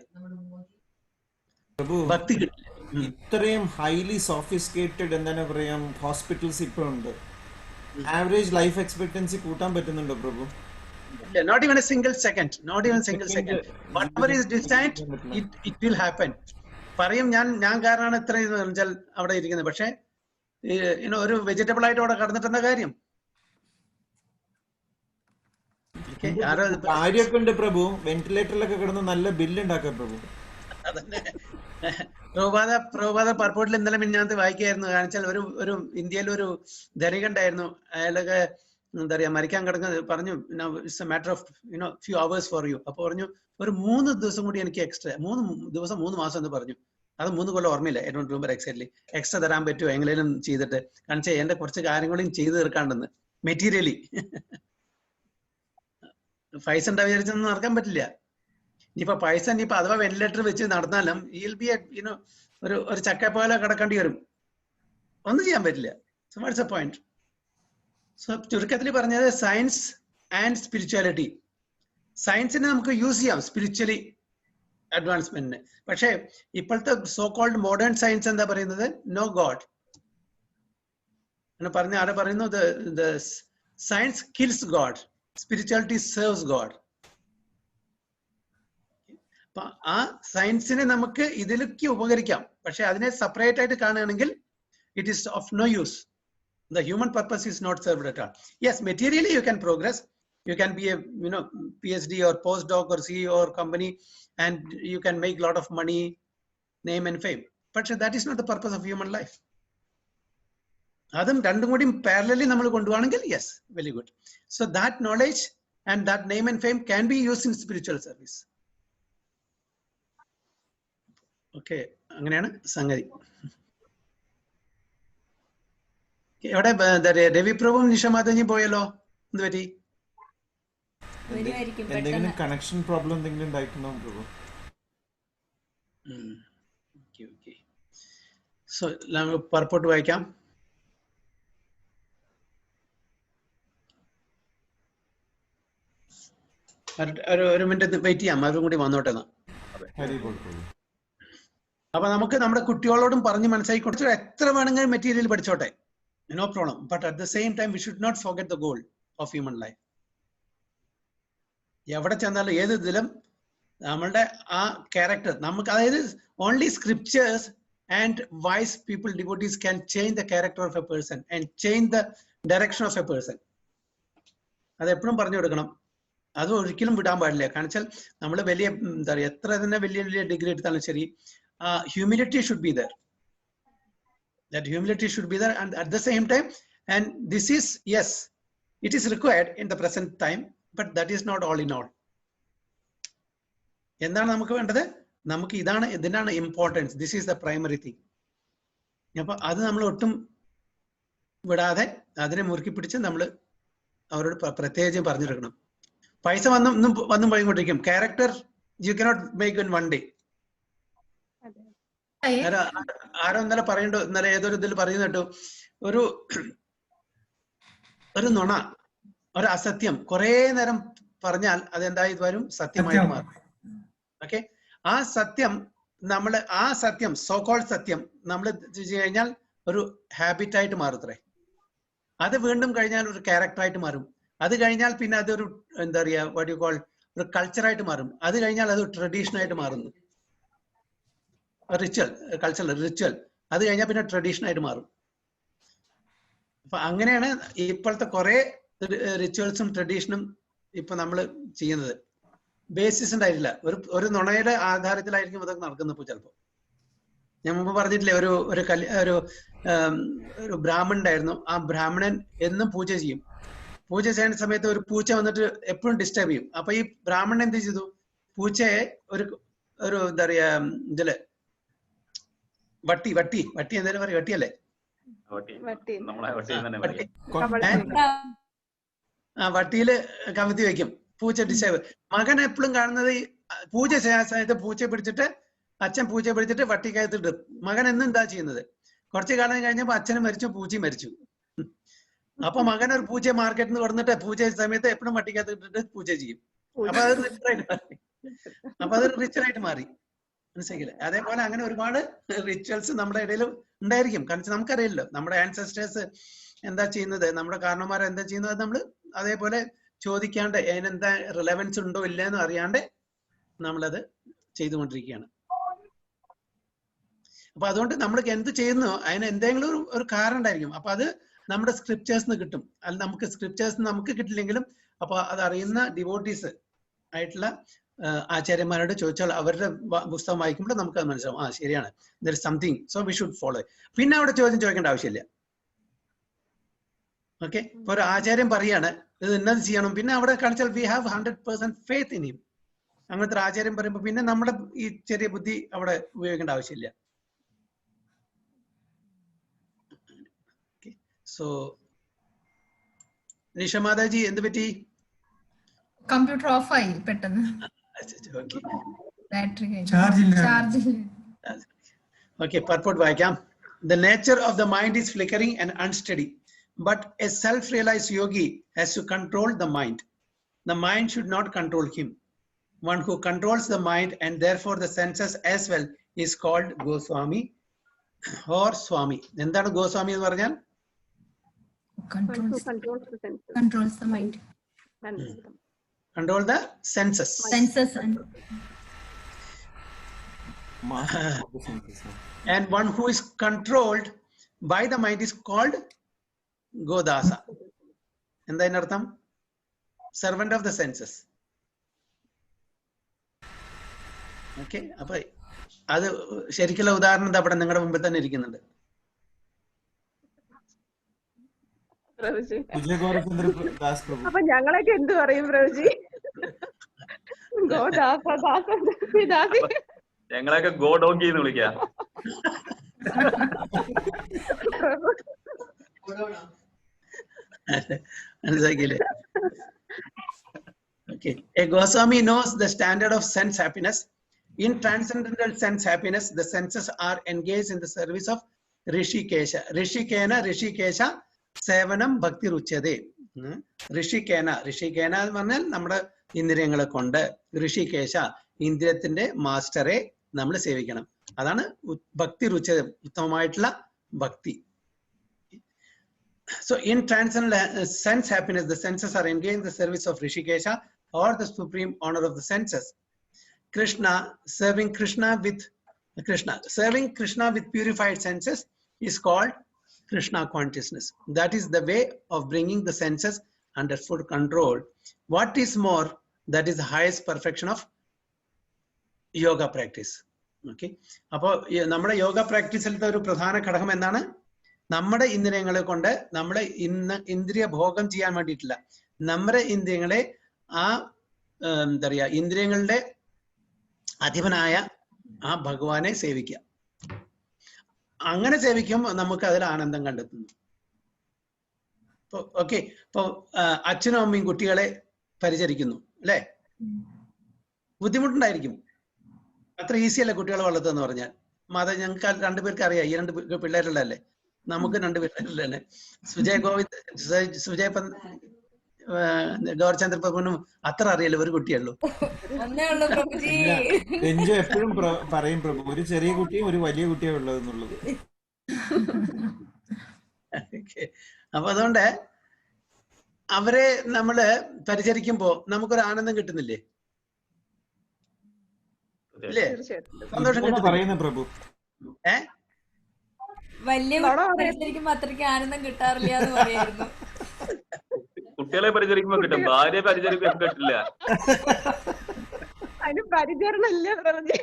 ഭക്തി കിട്ടില്ല. ഇത്രയും ഹൈലി സോഫിസ്റ്റിക്കേറ്റഡ് എന്താണ് പറയാം ഹോസ്പിറ്റൽസ് ഇപ്പോഴുണ്ട്. ആവറേജ് ലൈഫ് എക്സ്പെക്ടൻസി കൂട്ടാൻ പറ്റുന്നുണ്ടോ പ്രഭു? Not even a single second. Not even single second. Whatever is designed, it will happen. പറയും ഞാൻ കാരണമാണ് ഇത്രയും വെച്ചാൽ അവിടെ ഇരിക്കുന്നത്. പക്ഷെ ഒരു വെജിറ്റബിൾ ആയിട്ട് അവിടെ കടന്നിട്ട് എന്താ കാര്യം? കാര്യമൊക്കെ ഉണ്ട് പ്രഭു. വെന്റിലേറ്ററിലൊക്കെ കിടന്ന് നല്ല ബില്ല് ഉണ്ടാക്കാം പ്രഭു. അതന്നെ പ്രഭുപാദ പർപ്പോട്ടിൽ ഇന്നലെ മിഞ്ഞാന്ത് വായിക്കായിരുന്നു. കാണിച്ചാൽ ഒരു ഇന്ത്യയിൽ ഒരു ധനികണ്ടായിരുന്നു. അയാളൊക്കെ എന്താ പറയാ മരിക്കാൻ കിടക്കുന്നത് പറഞ്ഞു, it's A matter of few hours for you. അപ്പൊ പറഞ്ഞു ഒരു 3 ദിവസം കൂടി എനിക്ക് എക്സ്ട്രാ, 3 ദിവസം 3 മാസം എന്ന് പറഞ്ഞു. അത് 3 കൊല്ലം ഓർമ്മയില്ല, I don't remember exactly. Extra തരാൻ പറ്റുമോ എങ്ങനെയും ചെയ്തിട്ട്, കാണിച്ചാൽ എന്റെ കുറച്ച് കാര്യങ്ങളും ചെയ്തു തീർക്കാണ്ടെന്ന് മെറ്റീരിയലി. പൈസ ഉണ്ടാ വിചാരിച്ചൊന്നും നടക്കാൻ പറ്റില്ല. ഇനിയിപ്പോ പൈസ ഇനിയിപ്പോ അഥവാ വെന്റിലേറ്റർ വെച്ച് നടന്നാലും ഈൽ ബി ഒരു ചക്കപ്പോലെ കിടക്കേണ്ടി വരും. ഒന്നും ചെയ്യാൻ പറ്റില്ല. So what's a point? So ചുരുക്കത്തിൽ പറഞ്ഞത് സയൻസ് ആൻഡ് സ്പിരിച്വാലിറ്റി. സയൻസിനെ നമുക്ക് യൂസ് ചെയ്യാം സ്പിരിച്വലി അഡ്വാൻസ്മെന്റിന്. പക്ഷേ ഇപ്പോഴത്തെ സോ കോൾഡ് മോഡേൺ സയൻസ് എന്താ പറയുന്നത്? നോ ഗോഡ് എന്ന് പറഞ്ഞ ആരെ പറയുന്നു? Science kills God, spirituality serves God. അപ്പൊ ആ സയൻസിനെ നമുക്ക് ഇതിലേക്ക് ഉപകരിക്കാം. പക്ഷെ അതിനെ സെപ്പറേറ്റ് ആയിട്ട് കാണുകയാണെങ്കിൽ it is of no use. The human purpose is not served at all. Yes, materially you can progress. You can be a PhD or postdoc or CEO or company, and you can make a lot of money, name and fame. But that is not the purpose of human life. Adum രണ്ടും കൂടി parallelly നമ്മൾ കൊണ്ടുപോവാണെങ്കിൽ yes, very good. So that knowledge and that name and fame can be used in spiritual service. Okay, അങ്ങനെയാണ് സംഗതി. എവിടെ രവിപ്രഭുവും നിഷമാതഞ്ഞി പോയല്ലോ, എന്ത് പറ്റി? എന്തെങ്കിലും കണക്ഷൻ പ്രോബ്ലം എന്തെങ്കിലും ഉണ്ടായിട്ടുണ്ടാവും പ്രഭു. സോ പർപ്പോട്ട് വായിക്കാം. ഒരു മിനിറ്റ് വെയിറ്റ് ചെയ്യാം, അവരും കൂടി വന്നോട്ടെ. അപ്പൊ നമുക്ക് നമ്മുടെ കുട്ടികളോടും പറഞ്ഞ് മനസ്സിലാക്കി കൊടുത്തു എത്ര വേണമെങ്കിലും മെറ്റീരിയൽ പഠിച്ചോട്ടെ, no problem. But at the same time we should not forget the goal of human life. എവിടെ ചെന്നാലും ഏത് ഇതിലും നമ്മളുടെ ആ ക്യാരക്ടർ നമുക്ക്, അതായത് only scriptures and wise people devotees can change the character of a person and change the direction of a person. അത് എപ്പോഴും പറഞ്ഞു കൊടുക്കണം. അത് ഒരിക്കലും വിടാൻ പാടില്ല. കാരണം വെച്ചാൽ നമ്മൾ വലിയ എന്താ പറയുക, എത്ര തന്നെ വലിയ വലിയ ഡിഗ്രി എടുത്താലും ശരി, humility should be there. That humility should be there, and at the same time, and this is, yes, it is required in the present time, but that is not all in all. എന്താണ് നമുക്ക് വേണ്ടത്? നമുക്ക് ഇതിനാണ് importance. This is the primary thing. അപ്പൊ അത് നമ്മൾ ഒട്ടും വിടാതെ അതിനെ മുറുക്കി പിടിച്ച് നമ്മൾ അവരോട് പ്രത്യേകിച്ചും പറഞ്ഞെടുക്കണം. പൈസ വന്നും പോയിക്കൊണ്ടിരിക്കും. Character you cannot make in one day. ആരോ ഇന്നലെ പറയണ്ടോ, ഇന്നലെ ഏതൊരു ഇതിൽ പറയുന്ന കേട്ടു, ഒരു നുണ, ഒരു അസത്യം കുറെ നേരം പറഞ്ഞാൽ അതെന്തായി വരും? സത്യമായിട്ട് മാറും. ഓക്കെ, ആ സത്യം സോകോൾഡ് സത്യം നമ്മൾ കഴിഞ്ഞാൽ ഒരു ഹാബിറ്റായിട്ട് മാറുത്രേ. അത് വീണ്ടും കഴിഞ്ഞാൽ ഒരു ക്യാരക്ടറായിട്ട് മാറും. അത് കഴിഞ്ഞാൽ പിന്നെ അതൊരു എന്താ പറയാ, വാട്ട് യു കോൾ, ഒരു കൾച്ചറായിട്ട് മാറും. അത് കഴിഞ്ഞാൽ അത് ട്രഡീഷനായിട്ട് മാറുന്നു, റിച്വൽ. അത് കഴിഞ്ഞാൽ പിന്നെ ട്രഡീഷൻ ആയിട്ട് മാറും. അപ്പൊ അങ്ങനെയാണ് ഇപ്പോഴത്തെ കുറെ റിച്വൽസും ട്രഡീഷനും ഇപ്പൊ നമ്മൾ ചെയ്യുന്നത്. ബേസിസ് ഉണ്ടായിട്ടില്ല, ഒരു നുണയുടെ ആധാരത്തിലായിരിക്കും അതൊക്കെ നടക്കുന്നത്. ഇപ്പൊ ചിലപ്പോ ഞാൻ മുമ്പ് പറഞ്ഞിട്ടില്ലേ, ഒരു ബ്രാഹ്മണൻ ഉണ്ടായിരുന്നു. ആ ബ്രാഹ്മണൻ എന്നും പൂജ ചെയ്യും. പൂജ ചെയ്യുന്ന സമയത്ത് ഒരു പൂച്ച വന്നിട്ട് എപ്പോഴും ഡിസ്റ്റർബ് ചെയ്യും. അപ്പൊ ഈ ബ്രാഹ്മണൻ എന്ത് ചെയ്തു? പൂച്ചയെ ഒരു എന്താ പറയാ, ഇതില് വട്ടി എന്തായാലും പറയും, വട്ടിയല്ലേ? വട്ടിയില് കമത്തി വെക്കും. പൂച്ച ഡിസ്റ്റർബ്. മകൻ എപ്പോഴും കാണുന്നത് പൂജ ചെയ്യാൻ സമയത്ത് പൂച്ചയെ പിടിച്ചിട്ട്, അച്ഛൻ പൂച്ചയെ പിടിച്ചിട്ട് വട്ടിക്കകത്തിട്ട്. മകൻ എന്നും എന്താ ചെയ്യുന്നത്? കുറച്ചു കാലം കഴിഞ്ഞപ്പോ അച്ഛനും മരിച്ചു, പൂച്ചയും മരിച്ചു. അപ്പൊ മകൻ ഒരു പൂച്ചയെ മാർക്കറ്റിൽ നിന്ന് കൊടുത്തിട്ട് പൂജ സമയത്ത് എപ്പോഴും വട്ടിക്കകത്ത് ഇട്ടിട്ട് പൂജ ചെയ്യും. അപ്പൊ അതൊരു റിച്വലായിട്ട് മാറി. മനസ്സിലാക്കില്ലേ? അതേപോലെ അങ്ങനെ ഒരുപാട് റിച്വൽസ് നമ്മുടെ ഇടയിൽ ഉണ്ടായിരിക്കും. കാരണം നമുക്കറിയില്ലല്ലോ നമ്മുടെ ആൻസെസ്റ്റേഴ്സ് എന്താ ചെയ്യുന്നത്, നമ്മുടെ കാരണന്മാർ എന്താ ചെയ്യുന്നത്. നമ്മൾ അതേപോലെ ചോദിക്കാണ്ട് അതിനെന്താ റിലവൻസ് ഉണ്ടോ ഇല്ലെന്ന് അറിയാണ്ട് നമ്മളത് ചെയ്തുകൊണ്ടിരിക്കുകയാണ്. അപ്പൊ അതുകൊണ്ട് നമ്മൾ എന്ത് ചെയ്യുന്നു അതിന് എന്തെങ്കിലും ഒരു കാരണം ഉണ്ടായിരിക്കും. അപ്പൊ അത് നമ്മുടെ സ്ക്രിപ്റ്റേഴ്സിന് കിട്ടും. അല്ല, നമുക്ക് സ്ക്രിപ്റ്റേഴ്സ് നമുക്ക് കിട്ടില്ലെങ്കിലും അപ്പൊ അത് അറിയുന്ന ഡിവോട്ടീസ് ആയിട്ടുള്ള ആചാര്യന്മാരോട് ചോദിച്ചാൽ അവരുടെ പുസ്തകം വായിക്കുമ്പോൾ നമുക്ക് അത് മനസ്സിലാവും, ശരിയാണ്, there is something, so we should follow. പിന്നെ അവിടെ ചോദിക്കേണ്ട ആവശ്യമില്ല. ഓക്കെ, ഇപ്പൊ ഒരു ആചാര്യം പറയാണ് ഇത് ഇന്നത് ചെയ്യണം, പിന്നെ അവിടെ കാണിച്ചാൽ we have 100% faith in him. അങ്ങനത്തെ ആചാര്യം പറയുമ്പോൾ പിന്നെ നമ്മുടെ ഈ ചെറിയ ബുദ്ധി അവിടെ ഉപയോഗിക്കേണ്ട ആവശ്യമില്ല. സോ നിഷ മാതാജി എന്ത് പറ്റി? കമ്പ്യൂട്ടർ ഓഫ് ആയി പെട്ടെന്ന്. Okay, purport vaikam. The nature of the mind is flickering and unsteady, but a self-realized yogi has to control the mind. The mind should not control him. One who controls the mind and therefore the senses as well is called Goswami or Swami. Endana Goswami ennu parnal? Controls the mind. Control the senses. And one who is controlled by the mind is called Godasa. എന്താ അതിനർത്ഥം? Servant of the senses. Okay, അപ്പൊ അത് ശരിക്കുള്ള ഉദാഹരണം അവിടെ നിങ്ങളുടെ മുമ്പിൽ തന്നെ ഇരിക്കുന്നുണ്ട്. അപ്പൊ ഞങ്ങളൊക്കെ എന്ത് പറയും പ്രഭുജി? ഞങ്ങളൊക്കെ ഗോ ഡോങ്കി എന്ന് വിളിക്കാം. മനസ്സിലാക്കിയില്ലേ? Okay. A Goswami knows the standard of sense happiness. In transcendental sense happiness, the senses are engaged in the service of Rishikesha. Rishikesha, Sevanam Bhakti Ruchade. Rishikena എന്ന് പറഞ്ഞാൽ നമ്മുടെ ഇന്ദ്രിയങ്ങളെ കൊണ്ട് ഋഷികേശ ഇന്ദ്രിയത്തിന്റെ മാസ്റ്ററെ നമ്മൾ സേവിക്കണം. അതാണ് ഭക്തി രുചിത, ഉത്തമമായിട്ടുള്ള ഭക്തി. So in transcendental sense happiness, the senses are engaged in the service of Rishikesha, or the supreme honor of the senses. Serving Krishna with purified senses is called Krishna consciousness. That is the way of bringing the senses under full control. What is more, that is the highest perfection of yoga practice. Okay. അപ്പോൾ നമ്മുടെ യോഗ പ്രാക്ടീസിലത്തെ ഒരു പ്രധാന ഘടകം എന്താണ്? നമ്മുടെ ഇന്ദ്രിയങ്ങളെ കൊണ്ട് നമ്മളെ ഇന്ദ്രിയ ഭോഗം ചെയ്യാൻ വേണ്ടിയിട്ടില്ല, നമ്മുടെ ഇന്ദ്രിയങ്ങളെ ആ എന്താ പറയാ ഇന്ദ്രിയങ്ങളുടെ അധിപനായ ആ ഭഗവാനെ സേവിക്കുക. അങ്ങനെ സേവിക്കുമ്പോൾ നമുക്ക് അതിൽ ആനന്ദം കണ്ടെത്തുന്നു. ഓക്കെ, ഇപ്പൊ അച്ഛനും അമ്മയും കുട്ടികളെ പരിചരിക്കുന്നു അല്ലെ, ബുദ്ധിമുട്ടുണ്ടായിരിക്കും. അത്ര ഈസി അല്ല കുട്ടികളെ വളർത്തുക പറഞ്ഞാൽ. ഞങ്ങൾക്ക് രണ്ടുപേർക്ക് അറിയാം, ഈ രണ്ട് പിള്ളേരുള്ളതല്ലേ, നമുക്ക് രണ്ട് പിള്ളേരുള്ളതല്ലേ. സുജയ് ഗൗർചന്ദ്ര പ്രഭുവിനും അത്ര അറിയില്ല, ഒരു കുട്ടിയുള്ളൂ. രഞ്ജു എപ്പോഴും പറയും പ്രഭു, ഒരു ചെറിയ കുട്ടിയും ഒരു വലിയ കുട്ടിയും ഉള്ളതെന്നുള്ളത്. അപ്പൊ അതുകൊണ്ട് അവരെ നമ്മള് പരിചരിക്കുമ്പോ നമുക്കൊരു ആനന്ദം കിട്ടുന്നില്ലേ? ഇല്ലേ? സന്തോഷം പറയുന്ന പ്രഭു വലിയ പരിചരിക്കുമ്പോ അത്രയ്ക്ക് ആനന്ദം കിട്ടാറില്ല എന്ന് പറയായിരുന്നു. കുട്ടികളെ പരിചരിക്കുമ്പോ കിട്ടും, ഭാര്യ പരിചരിക്കുമ്പോ കിട്ടില്ല. അതിന് പരിചരണല്ലേ പ്രഭുജി.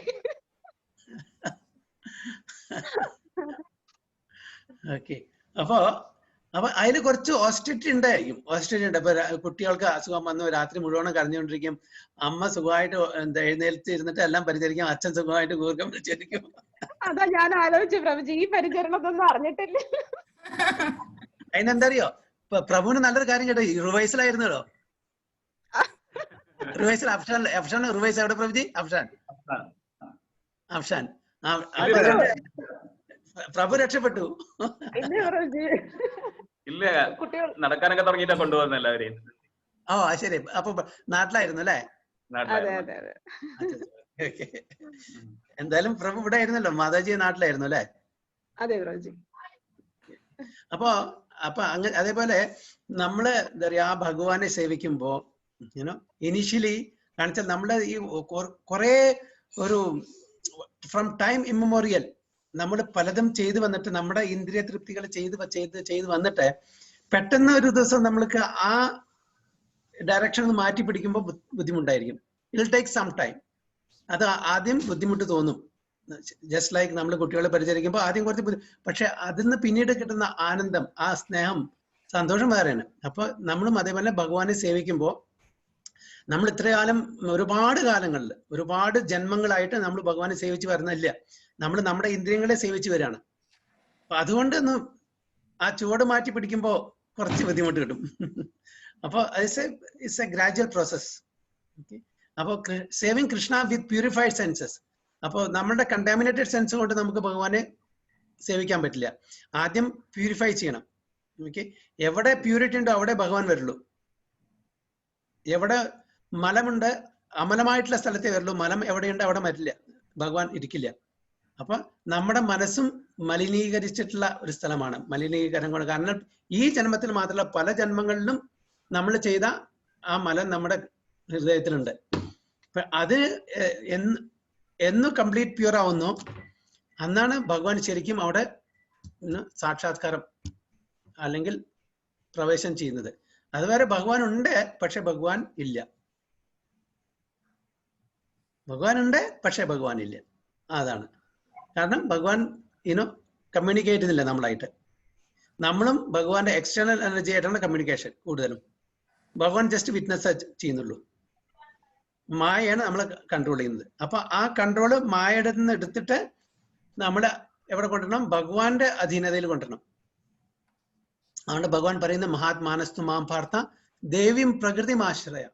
ഓക്കെ, അപ്പൊ അതിന് കുറച്ച് ഓസ്റ്റിറ്റി ഉണ്ടായിരിക്കും. ഓസ്റ്റിറ്റി ഉണ്ട്. ഇപ്പൊ കുട്ടികൾക്ക് അസുഖം വന്നു രാത്രി മുഴുവൻ കരഞ്ഞുകൊണ്ടിരിക്കും, അമ്മ സുഖമായിട്ട് എഴുന്നേൽത്ത് ഇരുന്നിട്ട് എല്ലാം പരിചരിക്കും, അച്ഛൻ സുഖമായിട്ട് കൂർക്കം പരിചരിക്കും. അതാ ഞാൻ ആലോചിച്ചു പ്രഭുജി, ഈ പരിചരണത്തൊന്നും അറിഞ്ഞിട്ടില്ല. അതിനെന്താ അറിയോ, ഇപ്പൊ പ്രഭുവിന് നല്ലൊരു കാര്യം കേട്ടോ, റിവൈസിലായിരുന്നല്ലോ. റിവൈസിൽ അഫ്ഷാൻ റിവൈസ് എവിടെ പ്രഭുജി? അഫ്ഷാൻ പ്രഭു രക്ഷപ്പെട്ടു. ഇല്ല, നടക്കാനൊക്കെ തുടങ്ങിയിട്ടാ കൊണ്ടുപോകുന്ന എല്ലാവരെയും. ഓ ശരി, അപ്പൊ നാട്ടിലായിരുന്നു അല്ലേ? എന്തായാലും പ്രഭു ഇവിടെ ആയിരുന്നല്ലോ, മാതാജി നാട്ടിലായിരുന്നു അല്ലേ? അതെ പ്രഭുജി. അപ്പൊ അങ്ങനെ അതേപോലെ നമ്മള് എന്താ പറയാ, ആ ഭഗവാനെ സേവിക്കുമ്പോ ഇനിഷ്യലി കാണിച്ചാൽ നമ്മള് ഈ കുറെ ഒരു ഫ്രം ടൈം ഇമ്മമോറിയൽ നമ്മൾ പലതും ചെയ്തു വന്നിട്ട് നമ്മുടെ ഇന്ദ്രിയ തൃപ്തികൾ ചെയ്ത് വന്നിട്ട് പെട്ടെന്ന് ഒരു ദിവസം നമ്മൾക്ക് ആ ഡയറക്ഷൻ മാറ്റി പിടിക്കുമ്പോൾ ബുദ്ധിമുട്ടായിരിക്കും. It take some time. അത് ആദ്യം ബുദ്ധിമുട്ട് തോന്നും. ജസ്റ്റ് ലൈക്ക് നമ്മൾ കുട്ടികളെ പരിചരിക്കുമ്പോൾ ആദ്യം കുറച്ച് പക്ഷെ അതിന്ന് പിന്നീട് കിട്ടുന്ന ആനന്ദം, ആ സ്നേഹം, സന്തോഷം വേറെയാണ്. അപ്പൊ നമ്മളും അതേപോലെ ഭഗവാനെ സേവിക്കുമ്പോൾ നമ്മൾ ഇത്രകാലം ഒരുപാട് കാലങ്ങളിൽ ഒരുപാട് ജന്മങ്ങളായിട്ട് നമ്മൾ ഭഗവാനെ സേവിച്ച് വരുന്നില്ല, നമ്മൾ നമ്മുടെ ഇന്ദ്രിയങ്ങളെ സേവിച്ച് വരികയാണ്. അപ്പൊ അതുകൊണ്ടൊന്ന് ആ ചുവട് മാറ്റി പിടിക്കുമ്പോ കുറച്ച് ബുദ്ധിമുട്ട് കിട്ടും. അപ്പൊ ഇറ്റ്സ് എ ഗ്രാജുവൽ പ്രോസസ്. അപ്പൊ സേവിങ് കൃഷ്ണ വിത്ത് പ്യൂരിഫൈഡ് സെൻസസ്. അപ്പോൾ നമ്മുടെ കണ്ടാമിനേറ്റഡ് സെൻസ് കൊണ്ട് നമുക്ക് ഭഗവാനെ സേവിക്കാൻ പറ്റില്ല. ആദ്യം പ്യൂരിഫൈ ചെയ്യണം. ഓക്കെ, എവിടെ പ്യൂരിറ്റി ഉണ്ടോ അവിടെ ഭഗവാൻ വരുള്ളൂ. എവിടെ മലമുണ്ട്, അമലമായിട്ടുള്ള സ്ഥലത്തേ വരുള്ളൂ. മലം എവിടെയുണ്ട് അവിടെ വരില്ല, ഭഗവാൻ ഇരിക്കില്ല. അപ്പൊ നമ്മുടെ മനസ്സും മലിനീകരിച്ചിട്ടുള്ള ഒരു സ്ഥലമാണ് മലിനീകരണം കൊണ്ട്. കാരണം ഈ ജന്മത്തിൽ മാത്രമല്ല പല ജന്മങ്ങളിലും നമ്മൾ ചെയ്ത ആ മലം നമ്മുടെ ഹൃദയത്തിലുണ്ട്. അത് എന്ന് കംപ്ലീറ്റ് പ്യൂർ ആവുന്നു അന്നാണ് ഭഗവാൻ ശരിക്കും അവിടെ സാക്ഷാത്കാരം അല്ലെങ്കിൽ പ്രവേശനം ചെയ്യുന്നത്. അതുവരെ ഭഗവാൻ ഉണ്ട്, പക്ഷെ ഭഗവാൻ ഇല്ല. ഭഗവാൻ ഉണ്ട്, പക്ഷെ ഭഗവാൻ ഇല്ല. അതാണ് കാരണം. ഭഗവാൻ കമ്മ്യൂണിക്കേറ്റ് ചെയ്യുന്നില്ല നമ്മളായിട്ട്. നമ്മളും ഭഗവാന്റെ എക്സ്റ്റേണൽ എനർജി ആയിട്ടാണ് കമ്മ്യൂണിക്കേഷൻ കൂടുതലും. ഭഗവാൻ ജസ്റ്റ് വിറ്റ്നസ് ചെയ്യുന്നുള്ളൂ. മായയാണ് നമ്മൾ കൺട്രോൾ ചെയ്യുന്നത്. അപ്പൊ ആ കൺട്രോള് മായയുടെ നിന്ന് എടുത്തിട്ട് നമ്മൾ എവിടെ കൊണ്ടുവരണം? ഭഗവാന്റെ അധീനതയിൽ കൊണ്ടുവരണം. അതുകൊണ്ട് ഭഗവാൻ പറയുന്ന മഹാത്മാനസ്തു മാം പാർത്ഥ ദേവീം പ്രകൃതിം ആശ്രയ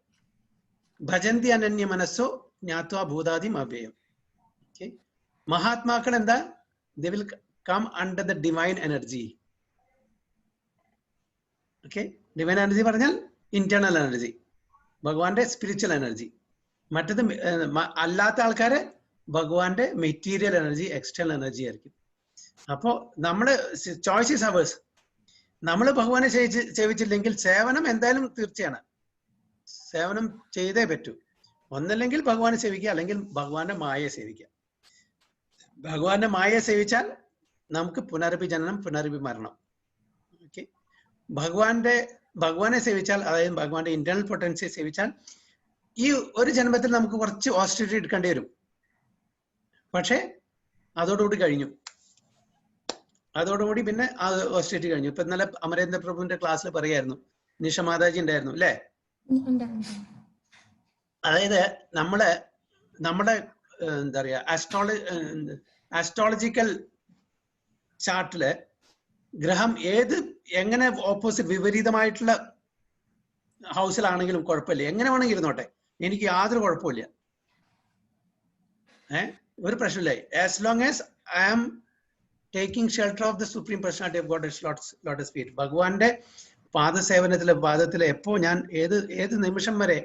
ഭജന്തി അനന്യ മനസ്സോ ജ്ഞാത്വാ ഭൂതാദിം അഭയം. ഓക്കെ, മഹാത്മാക്കൾ എന്താ? They will come under the divine energy. Okay, divine energy പറഞ്ഞാൽ ഇന്റേണൽ എനർജി, ഭഗവാന്റെ സ്പിരിച്വൽ എനർജി. മറ്റത് അല്ലാത്ത ആൾക്കാര് ഭഗവാന്റെ മെറ്റീരിയൽ എനർജി, എക്സ്റ്റേണൽ എനർജി ആയിരിക്കും. അപ്പോ നമ്മള് ചോയ്സ് ഈസ് അവേഴ്സ്. നമ്മൾ ഭഗവാനെ സേവിച്ചില്ലെങ്കിൽ സേവനം എന്തായാലും തീർച്ചയാണ്, സേവനം ചെയ്തേ പറ്റൂ. ഒന്നല്ലെങ്കിൽ ഭഗവാനെ സേവിക്കുക, അല്ലെങ്കിൽ ഭഗവാന്റെ മായയെ സേവിക്കുക. ഭഗവാന്റെ മായയെ സേവിച്ചാൽ നമുക്ക് പുനരഭി ജനനം, പുനരഭി മരണം. ഓക്കെ, ഭഗവാനെ സേവിച്ചാൽ, അതായത് ഭഗവാന്റെ ഇന്റേണൽ പൊട്ടൻസിയെ സേവിച്ചാൽ ഈ ഒരു ജന്മത്തിൽ നമുക്ക് കുറച്ച് ഓസ്ട്രിറ്റി എടുക്കേണ്ടി വരും. പക്ഷേ അതോടുകൂടി കഴിഞ്ഞു, അതോടുകൂടി പിന്നെ ആ ഓസ്ട്രിറ്റി കഴിഞ്ഞു. ഇപ്പൊ ഇന്നലെ അമരേന്ദ്ര പ്രഭുവിന്റെ ക്ലാസ്സിൽ പറയായിരുന്നു, നിഷ മാതാജി ഉണ്ടായിരുന്നു അല്ലേ? അതായത് നമ്മുടെ എന്താ പറയാ ആസ്ട്രോളജിക്കൽ ചാർട്ടില് ഗ്രഹം എങ്ങനെ ഓപ്പോസിറ്റ് വിപരീതമായിട്ടുള്ള ഹൗസിലാണെങ്കിലും കുഴപ്പമില്ല, എങ്ങനെ വേണമെങ്കിൽ ഇരുന്നോട്ടെ, എനിക്ക് യാതൊരു കുഴപ്പമില്ല. ഒരു പ്രശ്നമില്ല. As long as I am taking shelter of the supreme personality of God lotus feet, ഭഗവാന്റെ പാദത്തിലെ എപ്പോ ഞാൻ ഏത് നിമിഷം വരെ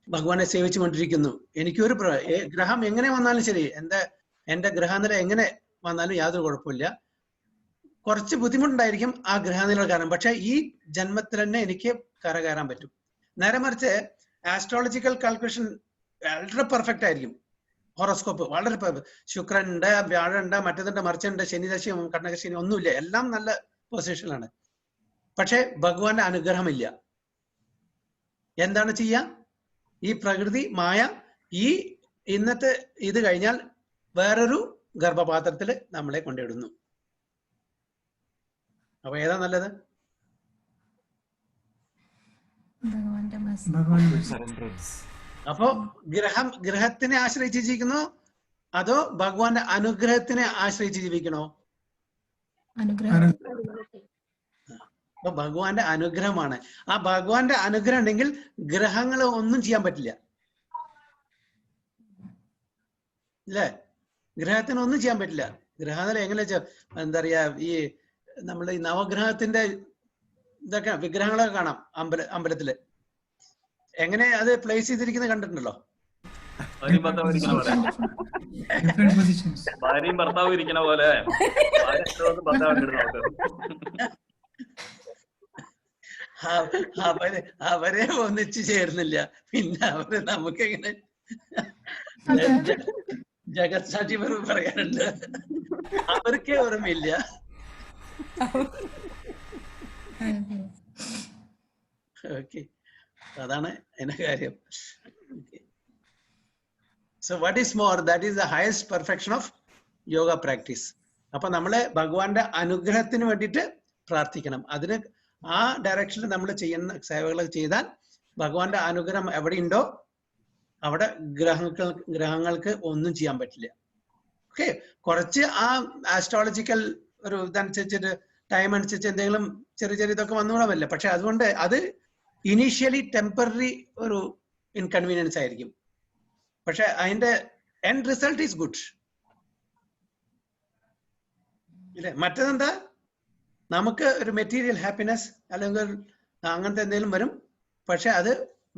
ഭഗവാനെ സേവിച്ചുകൊണ്ടിരിക്കുന്നു, എനിക്കൊരു ഗ്രഹം എങ്ങനെ വന്നാലും ശരി, എന്റെ ഗ്രഹനില എങ്ങനെ വന്നാലും യാതൊരു കുഴപ്പമില്ല. കുറച്ച് ബുദ്ധിമുട്ടുണ്ടായിരിക്കും ആ ഗ്രഹനില കാരണം, പക്ഷെ ഈ ജന്മത്തിൽ തന്നെ എനിക്ക് കരകയറാൻ പറ്റും. നേരെ മറിച്ച് ആസ്ട്രോളജിക്കൽ കാൽക്കുലേഷൻ വളരെ പെർഫെക്റ്റ് ആയിരിക്കും. ഹോറോസ്കോപ്പ് വളരെ ശുക്രൻ ഉണ്ട്, വ്യാഴം ഉണ്ട്, മറ്റേതുണ്ട്, മറിച്ചുണ്ട്, ശനിദശയും കർണകശനി ഒന്നുമില്ല, എല്ലാം നല്ല പൊസിഷനിലാണ്. പക്ഷെ ഭഗവാന്റെ അനുഗ്രഹമില്ല. എന്താണ് ചെയ്യുക? ഈ പ്രകൃതി മായ ഈ ഇന്നത്തെ ഇത് കഴിഞ്ഞാൽ വേറൊരു ഗർഭപാത്രത്തിൽ നമ്മളെ കൊണ്ടിടുന്നു. അപ്പൊ ഏതാ നല്ലത്? അപ്പോ ഗ്രഹത്തിനെ ആശ്രയിച്ച് ജീവിക്കണോ അതോ ഭഗവാന്റെ അനുഗ്രഹത്തിനെ ആശ്രയിച്ച് ജീവിക്കണോ? അപ്പൊ ഭഗവാന്റെ അനുഗ്രഹമാണ്. ആ ഭഗവാന്റെ അനുഗ്രഹം ഉണ്ടെങ്കിൽ ഗ്രഹങ്ങൾ ഒന്നും ചെയ്യാൻ പറ്റില്ല, അല്ലേ? ഗ്രഹത്തിന് ഒന്നും ചെയ്യാൻ പറ്റില്ല. ഗ്രഹനില എങ്ങനെ എന്താ പറയാ, ഈ നമ്മൾ ഈ നവഗ്രഹത്തിന്റെ ഇതൊക്കെ വിഗ്രഹങ്ങളൊക്കെ കാണാം അമ്പലത്തില്, എങ്ങനെ അത് പ്ലേസ് ചെയ്തിരിക്കുന്നത് കണ്ടിട്ടുണ്ടല്ലോ? ഭാര്യയും ഭർത്താവും ഇരിക്കുന്ന പോലെ അവരെ ഒന്നിച്ചു ചേർന്നില്ല, പിന്നെ അവര് നമുക്ക് എങ്ങനെ ജഗത് സാക്ഷി പറയാനുണ്ട്, അവർക്കേ ഓർമ്മയില്ല. ഓക്കെ, അതാണ് അതിന്റെ കാര്യം. So what is more, that is the highest perfection of yoga practice. അപ്പൊ നമ്മളെ ഭഗവാന്റെ അനുഗ്രഹത്തിന് വേണ്ടിയിട്ട് പ്രാർത്ഥിക്കണം. അതിന് ആ ഡയറക്ഷനിൽ നമ്മൾ ചെയ്യുന്ന സേവകൾ ചെയ്താൽ ഭഗവാന്റെ അനുഗ്രഹം എവിടെയുണ്ടോ അവിടെ ഗ്രഹങ്ങൾക്ക് ഒന്നും ചെയ്യാൻ പറ്റില്ല. ഓക്കെ, കുറച്ച് ആ ആസ്ട്രോളജിക്കൽ ഒരു ഇതനുസരിച്ചിട്ട് ടൈം അനുസരിച്ച് എന്തെങ്കിലും ചെറിയ ഇതൊക്കെ വന്നുകൂടാമല്ല, പക്ഷെ അതുകൊണ്ട് അത് ഇനീഷ്യലി ടെമ്പററി ഒരു ഇൻകൺവീനിയൻസ് ആയിരിക്കും, പക്ഷെ അതിന്റെ എൻഡ് റിസൾട്ട് ഈസ് ഗുഡ്, ഇല്ലേ? മറ്റേതെന്താ, നമുക്ക് ഒരു മെറ്റീരിയൽ ഹാപ്പിനെസ് അല്ലെങ്കിൽ അങ്ങനത്തെ എന്തെങ്കിലും വരും, പക്ഷെ അത്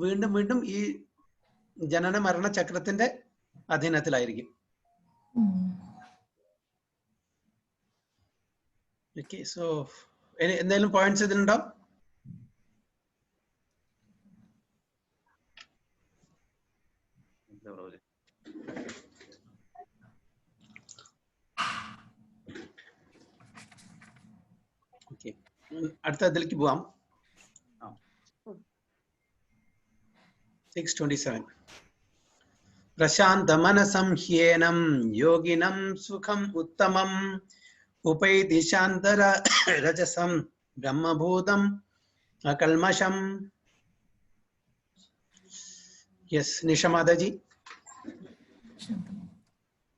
വീണ്ടും ഈ ജനന മരണ ചക്രത്തിന്റെ അധീനത്തിലായിരിക്കും. ഓക്കെ, സോ എന്തെങ്കിലും പോയിന്റ്സ് ഇതിലുണ്ടോ? അടുത്ത ഇതിലേക്ക് പോവാം. 627 പ്രശാന്ത മനസം ഹ്യേനം യോഗിനം സുഖം ഉത്തമം ഉപൈതി ശാന്തര രജസം ബ്രഹ്മഭൂതം അകൽമഷം. യെസ്, നിഷ മാതാജി.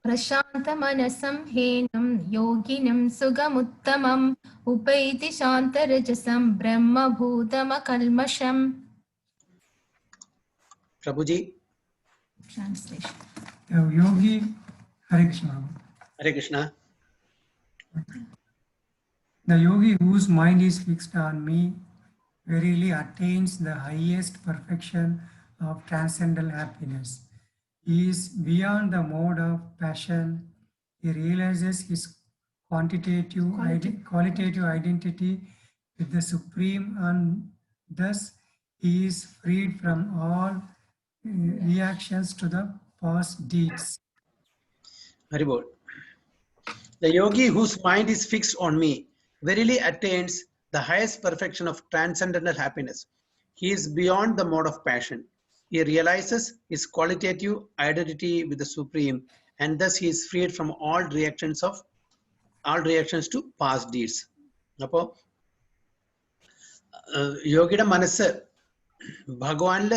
प्रशान्तमनसं हेनं योगिनं सुगमुत्तमम् उपैति शान्तरजसं ब्रह्मभूतमकल्मषम्. Prabhuji. Translation. The yogi, Hare Krishna. Hare Krishna. The yogi whose mind is fixed on me verily attains the highest perfection of transcendental happiness. He is beyond the mode of passion. He realizes his qualitative identity with the Supreme, and thus he is freed from all reactions to the past deeds. Haribol. The yogi whose mind is fixed on me verily attains the highest perfection of transcendental happiness. He is beyond the mode of passion. He realizes his qualitative identity with the Supreme, and thus he is freed from all reactions to past deeds. അപ്പോൾ യോഗിയുടെ മനസ്സ് ഭഗവാനിൽ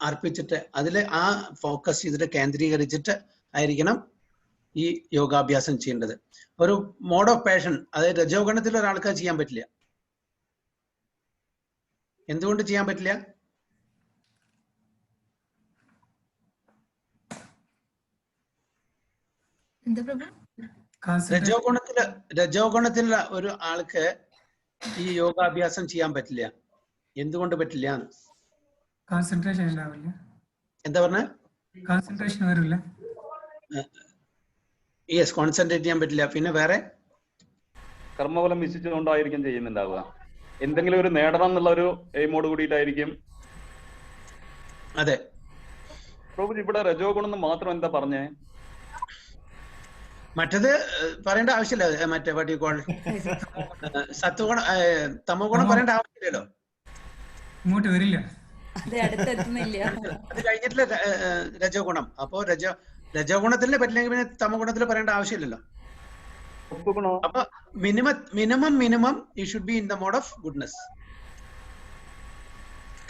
അർപ്പിച്ചിട്ട് അതിൽ ആ focus ചെയ്തിട്ട് കേന്ദ്രീകരിച്ചിട്ട് ആയിരിക്കണം ഈ യോഗാഭ്യാസം ചെയ്യേണ്ടത്. ഒരു മോഡ് ഓഫ് പാഷൻ, അതായത് രജോഗണത്തിൽ ഒരാൾക്ക് ചെയ്യാൻ പറ്റില്ല. എന്തുകൊണ്ട് ചെയ്യാൻ പറ്റില്ല? രജോഗുണത്തിലുള്ള ഒരു ആൾക്ക് ഈ യോഗാഭ്യാസം ചെയ്യാൻ പറ്റില്ല. എന്തുകൊണ്ട് പറ്റില്ല? കോൺസെൻട്രേഷൻ ഉണ്ടാവില്ല. എന്താ പറഞ്ഞ? കോൺസെൻട്രേഷൻ വരില്ല. യെസ്, കോൺസെൻട്രേറ്റ് ചെയ്യാൻ പറ്റില്ല. പിന്നെ വേറെ കർമ്മഫലം വിശ്വസിച്ചുകൊണ്ടായിരിക്കും ചെയ്യുന്നുണ്ടാവുക. എന്തെങ്കിലും ഒരു നേടണം എന്നുള്ള ഒരു എയിമോട് കൂടിയിട്ടായിരിക്കും. അതെ. പ്രഭു, ഇവിടെ രജോ ഗുണം മാത്രം എന്താ പറഞ്ഞേ? മറ്റത് പറയേണ്ട ആവശ്യമില്ല. മറ്റേ സത്വഗുണം തമോ ഗുണം പറയേണ്ട ആവശ്യമില്ലല്ലോ. ഇങ്ങോട്ട് വരില്ല. അത് കഴിഞ്ഞിട്ടില്ല രജോ ഗുണം. അപ്പോ രജോ ഗുണത്തിലെ പറ്റില്ലെങ്കിൽ പിന്നെ തമോ ഗുണത്തിൽ പറയേണ്ട ആവശ്യമില്ലല്ലോ. അപ്പൊ minimum you should be in the mode of goodness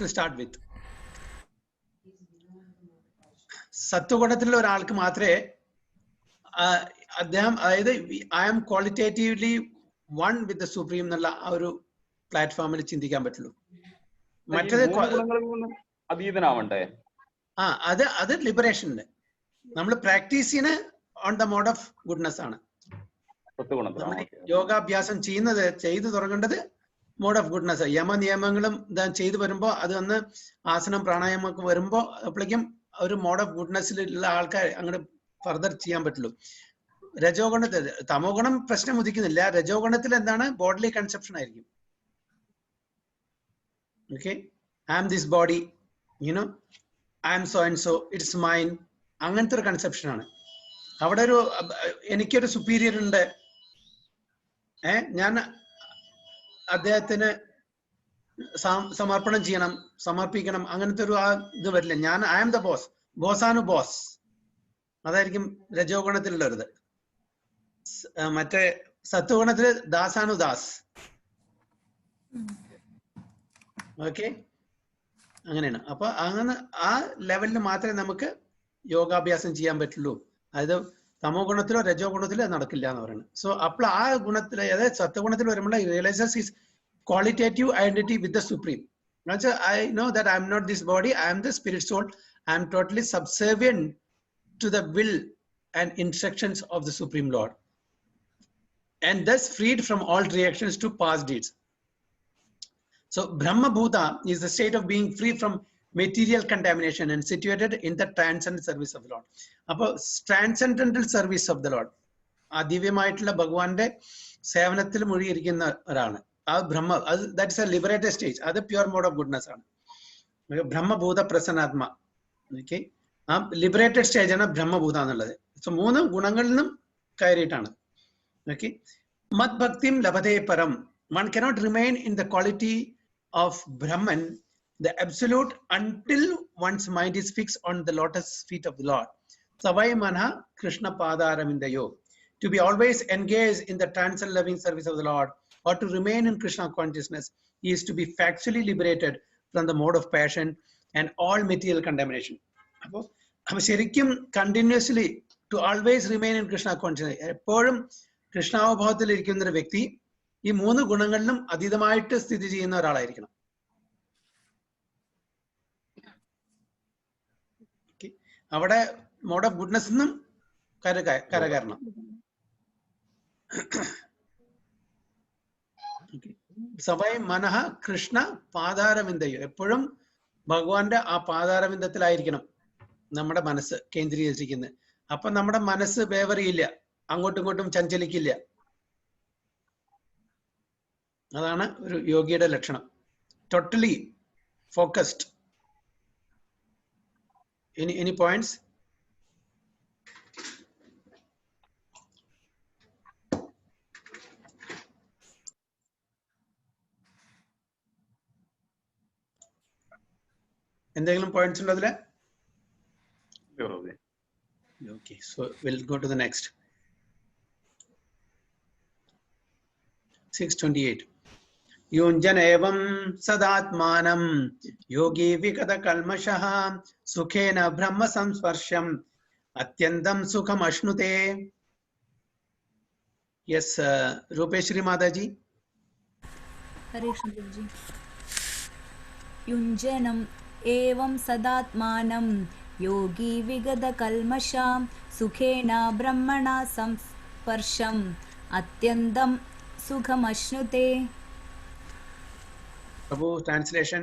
to start with. സത്വഗുണത്തിലുള്ള ഒരാൾക്ക് മാത്രമേ അദ്ദേഹം, അതായത് I am qualitatively one with the supreme എന്നുള്ള ആ ഒരു പ്ലാറ്റ്ഫോമിൽ ചിന്തിക്കാൻ പറ്റുള്ളൂ. മറ്റേത് അതീതനാവണ്ടേ? അത് ലിബറേഷന്റെ നമ്മൾ പ്രാക്ടീസിന് on the mode of goodness ആണ്. യോഗാഭ്യാസം ചെയ്തു തുടങ്ങേണ്ടത് മോഡ് ഓഫ് ഗുഡ്നെസ്. യമനിയമങ്ങളും ചെയ്തു വരുമ്പോ അത് വന്ന് ആസനം പ്രാണായാമൊക്കെ വരുമ്പോ അപ്പോഴേക്കും ഒരു മോഡ് ഓഫ് ഗുഡ്നെസ്സിലുള്ള ആൾക്കാർ അങ്ങോട്ട് ഫർദർ ചെയ്യാൻ പറ്റുള്ളൂ. രജോ ഗുണത്തിൽ, തമോ ഗുണം പ്രശ്നം ഉദിക്കുന്നില്ല. രജോ ഗുണത്തിൽ എന്താണ്? ബോഡിലി കൺസെപ്ഷൻ ആയിരിക്കും. Okay, I am this body, you know, I am so and so, it's mine, അങ്ങനത്തെ ഒരു കൺസെപ്ഷൻ ആണ്. അവിടെ ഒരു എനിക്കൊരു സുപ്പീരിയർ ഉണ്ട്, ഞാൻ അദ്ദേഹത്തിന് സമർപ്പണം ചെയ്യണം, സമർപ്പിക്കണം, അങ്ങനത്തെ ഒരു ഇത് വരില്ല. ഞാൻ ഐ ആം ദ ബോസ്, ബോസാനു ബോസ്. അതായിരിക്കും രജോ ഗുണത്തിലുള്ളത്. മറ്റേ സത്വഗുണത്തില് ദാസാനു ദാസ്. ഓക്കെ, അങ്ങനെയാണ്. അപ്പൊ അങ്ങനെ ആ ലെവലിൽ മാത്രമേ നമുക്ക് യോഗാഭ്യാസം ചെയ്യാൻ പറ്റുള്ളൂ. അതായത് തമോ ഗുണത്തിലോ രജോ ഗുണത്തിലോ നടക്കില്ല എന്ന് പറയുന്നത്. സോ അപ്പോൾ ആ ഗുണത്തിൽ, അതായത് സത്വഗുണത്തിൽ വരുമ്പോൾ realises his qualitative identity with the Supreme. I know that I am not this body, I am the spirit soul, I am totally subservient to the will and instructions of the Supreme Lord, and thus freed from all reactions to past deeds. So Brahma Bhuta is the state of being free from material contamination and situated in the transcendental service of the Lord. Appo transcendental service of the Lord, ആ ദിവ്യമായിട്ടുള്ള ഭഗവാന്റെ സേവനത്തിൽ മുഴുകിയിരിക്കുന്ന ഒരാളാണ് ആ ബ്രഹ്മ. അത് that is A liberated stage. അത് pure mode of goodness ആണ്. ബ്രഹ്മഭൂത പ്രസന്നാത്മ. Okay, ആ liberated stage ആണ് ബ്രഹ്മഭൂത എന്നുള്ളത്. സോ 3 ഗുണങ്ങളിൽ നിന്നും കയറിയിട്ടാണ്. ഓക്കെ, മത് ഭക്തിം ലഭതേ പരം. One cannot remain in the quality of Brahman, the absolute, until one's mind is fixed on the lotus feet of the Lord. Savai manha Krishna padaramindayo. To be always engaged in the transcendent loving service of the Lord, or to remain in Krishna consciousness, is to be factually liberated from the mode of passion and all material contamination. അപ്പോൾ ശരിക്കും continuously to always remain in Krishna consciousness, എപ്പോഴും കൃഷ്ണാവബോധത്തിൽ ഇരിക്കുന്ന ഒരു വ്യക്തി ഈ 3 ഗുണങ്ങളിലും അതീതമായിട്ട് സ്ഥിതി ചെയ്യുന്ന ഒരാളായിരിക്കണം. അവിടെ മോഡ് ഓഫ് ഗുഡ്നെസ് നിന്നും കരകയറണം. സഭൈ മനഃ കൃഷ്ണ പാതാരവിന്ദയോ, എപ്പോഴും ഭഗവാന്റെ ആ പാതാരവിന്ദത്തിലായിരിക്കണം നമ്മുടെ മനസ്സ് കേന്ദ്രീകരിച്ചിരിക്കുന്നത്. അപ്പൊ നമ്മുടെ മനസ്സ് വേവറിയില്ല, അങ്ങോട്ടും ഇങ്ങോട്ടും ചഞ്ചലിക്കില്ല. അതാണ് ഒരു യോഗിയുടെ ലക്ഷണം. Totally focused. Any points? എന്തെങ്കിലും points ഉണ്ടോ അതില്? Okay, so we'll go to the next. 628. യുഞ്ജന ഏവം സദാത്മാനം യോഗി വിഗത കൽമഷഃ സുഖേന ബ്രഹ്മ സംസ്പർശം അത്യന്തം സുഖം അശ്നുതേ. യെസ്, രൂപേശ്വരി മാതാജി. ഹരേ കൃഷ്ണ ജി. യുഞ്ജനം ഏവം സദാത്മാനം യോഗി വിഗത കൽമഷാം സുഖേന ബ്രഹ്മണ സംസ്പർശം അത്യന്തം സുഖമശ്നുതേ. Prabhu, translation.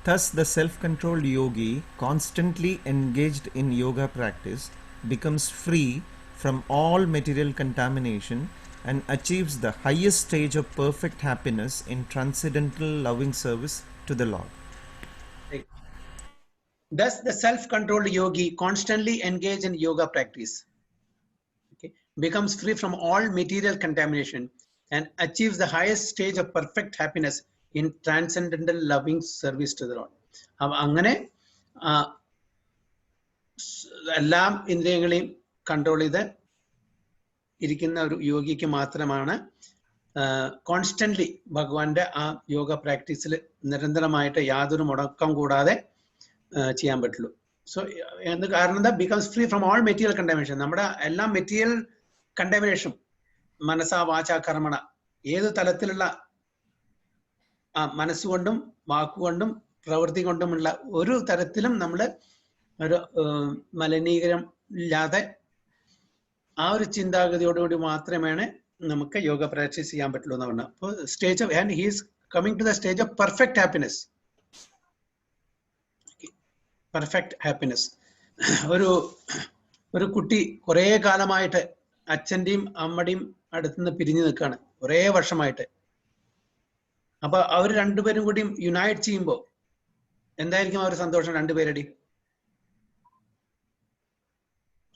Thus, the self-controlled yogi, constantly engaged in yoga practice, becomes free from all material contamination and achieves the highest stage of perfect happiness in transcendental loving service to the Lord. Thus, the self-controlled yogi, constantly engaged in yoga practice, becomes free from all material contamination and achieves the highest stage of perfect happiness in transcendental loving service to the Lord. അങ്ങനെ എല്ലാ ഇന്ദ്രിയങ്ങളെയും control ചെയ്ത് ഇരിക്കുന്ന ഒരു യോഗിക്ക് മാത്രമാണ് constantly ഭഗവാന്റെ ആ യോഗ പ്രാക്ടീസിൽ നിരന്തരമായിട്ട് യാതൊരു മുടക്കം കൂടാതെ ചെയ്യാൻ പറ്റുള്ളൂ. സോ എന്ത് കാരണം എന്താ? Becomes free from all material contamination. നമ്മുടെ എല്ലാ മെറ്റീരിയൽ കണ്ടാമിനേഷൻ, മനസ്സാ വാച കർമ്മണ, ഏത് തലത്തിലുള്ള മനസ്സുകൊണ്ടും വാക്കുകൊണ്ടും പ്രവൃത്തി കൊണ്ടുമുള്ള ഒരു തരത്തിലും നമ്മൾ ഒരു മലിനീകരണം ഇല്ലാതെ ആ ഒരു ചിന്താഗതിയോടുകൂടി മാത്രമേ നമുക്ക് യോഗ പ്രാക്ടീസ് ചെയ്യാൻ പറ്റുള്ളൂ എന്ന് പറഞ്ഞാൽ. അപ്പോൾ stage of and he is coming to the stage of perfect happiness. Perfect happiness. ഒരു കുട്ടി കുറേ കാലമായിട്ട് അച്ഛൻ്റെയും അമ്മയുടെയും അടുത്തുനിന്ന് പിരിഞ്ഞു നിൽക്കുകയാണ്, കുറേ വർഷമായിട്ട്. അപ്പൊ അവർ രണ്ടുപേരും കൂടി യുണൈറ്റ് ചെയ്യുമ്പോൾ എന്തായിരിക്കും അവർ സന്തോഷം രണ്ടുപേരുടെയും?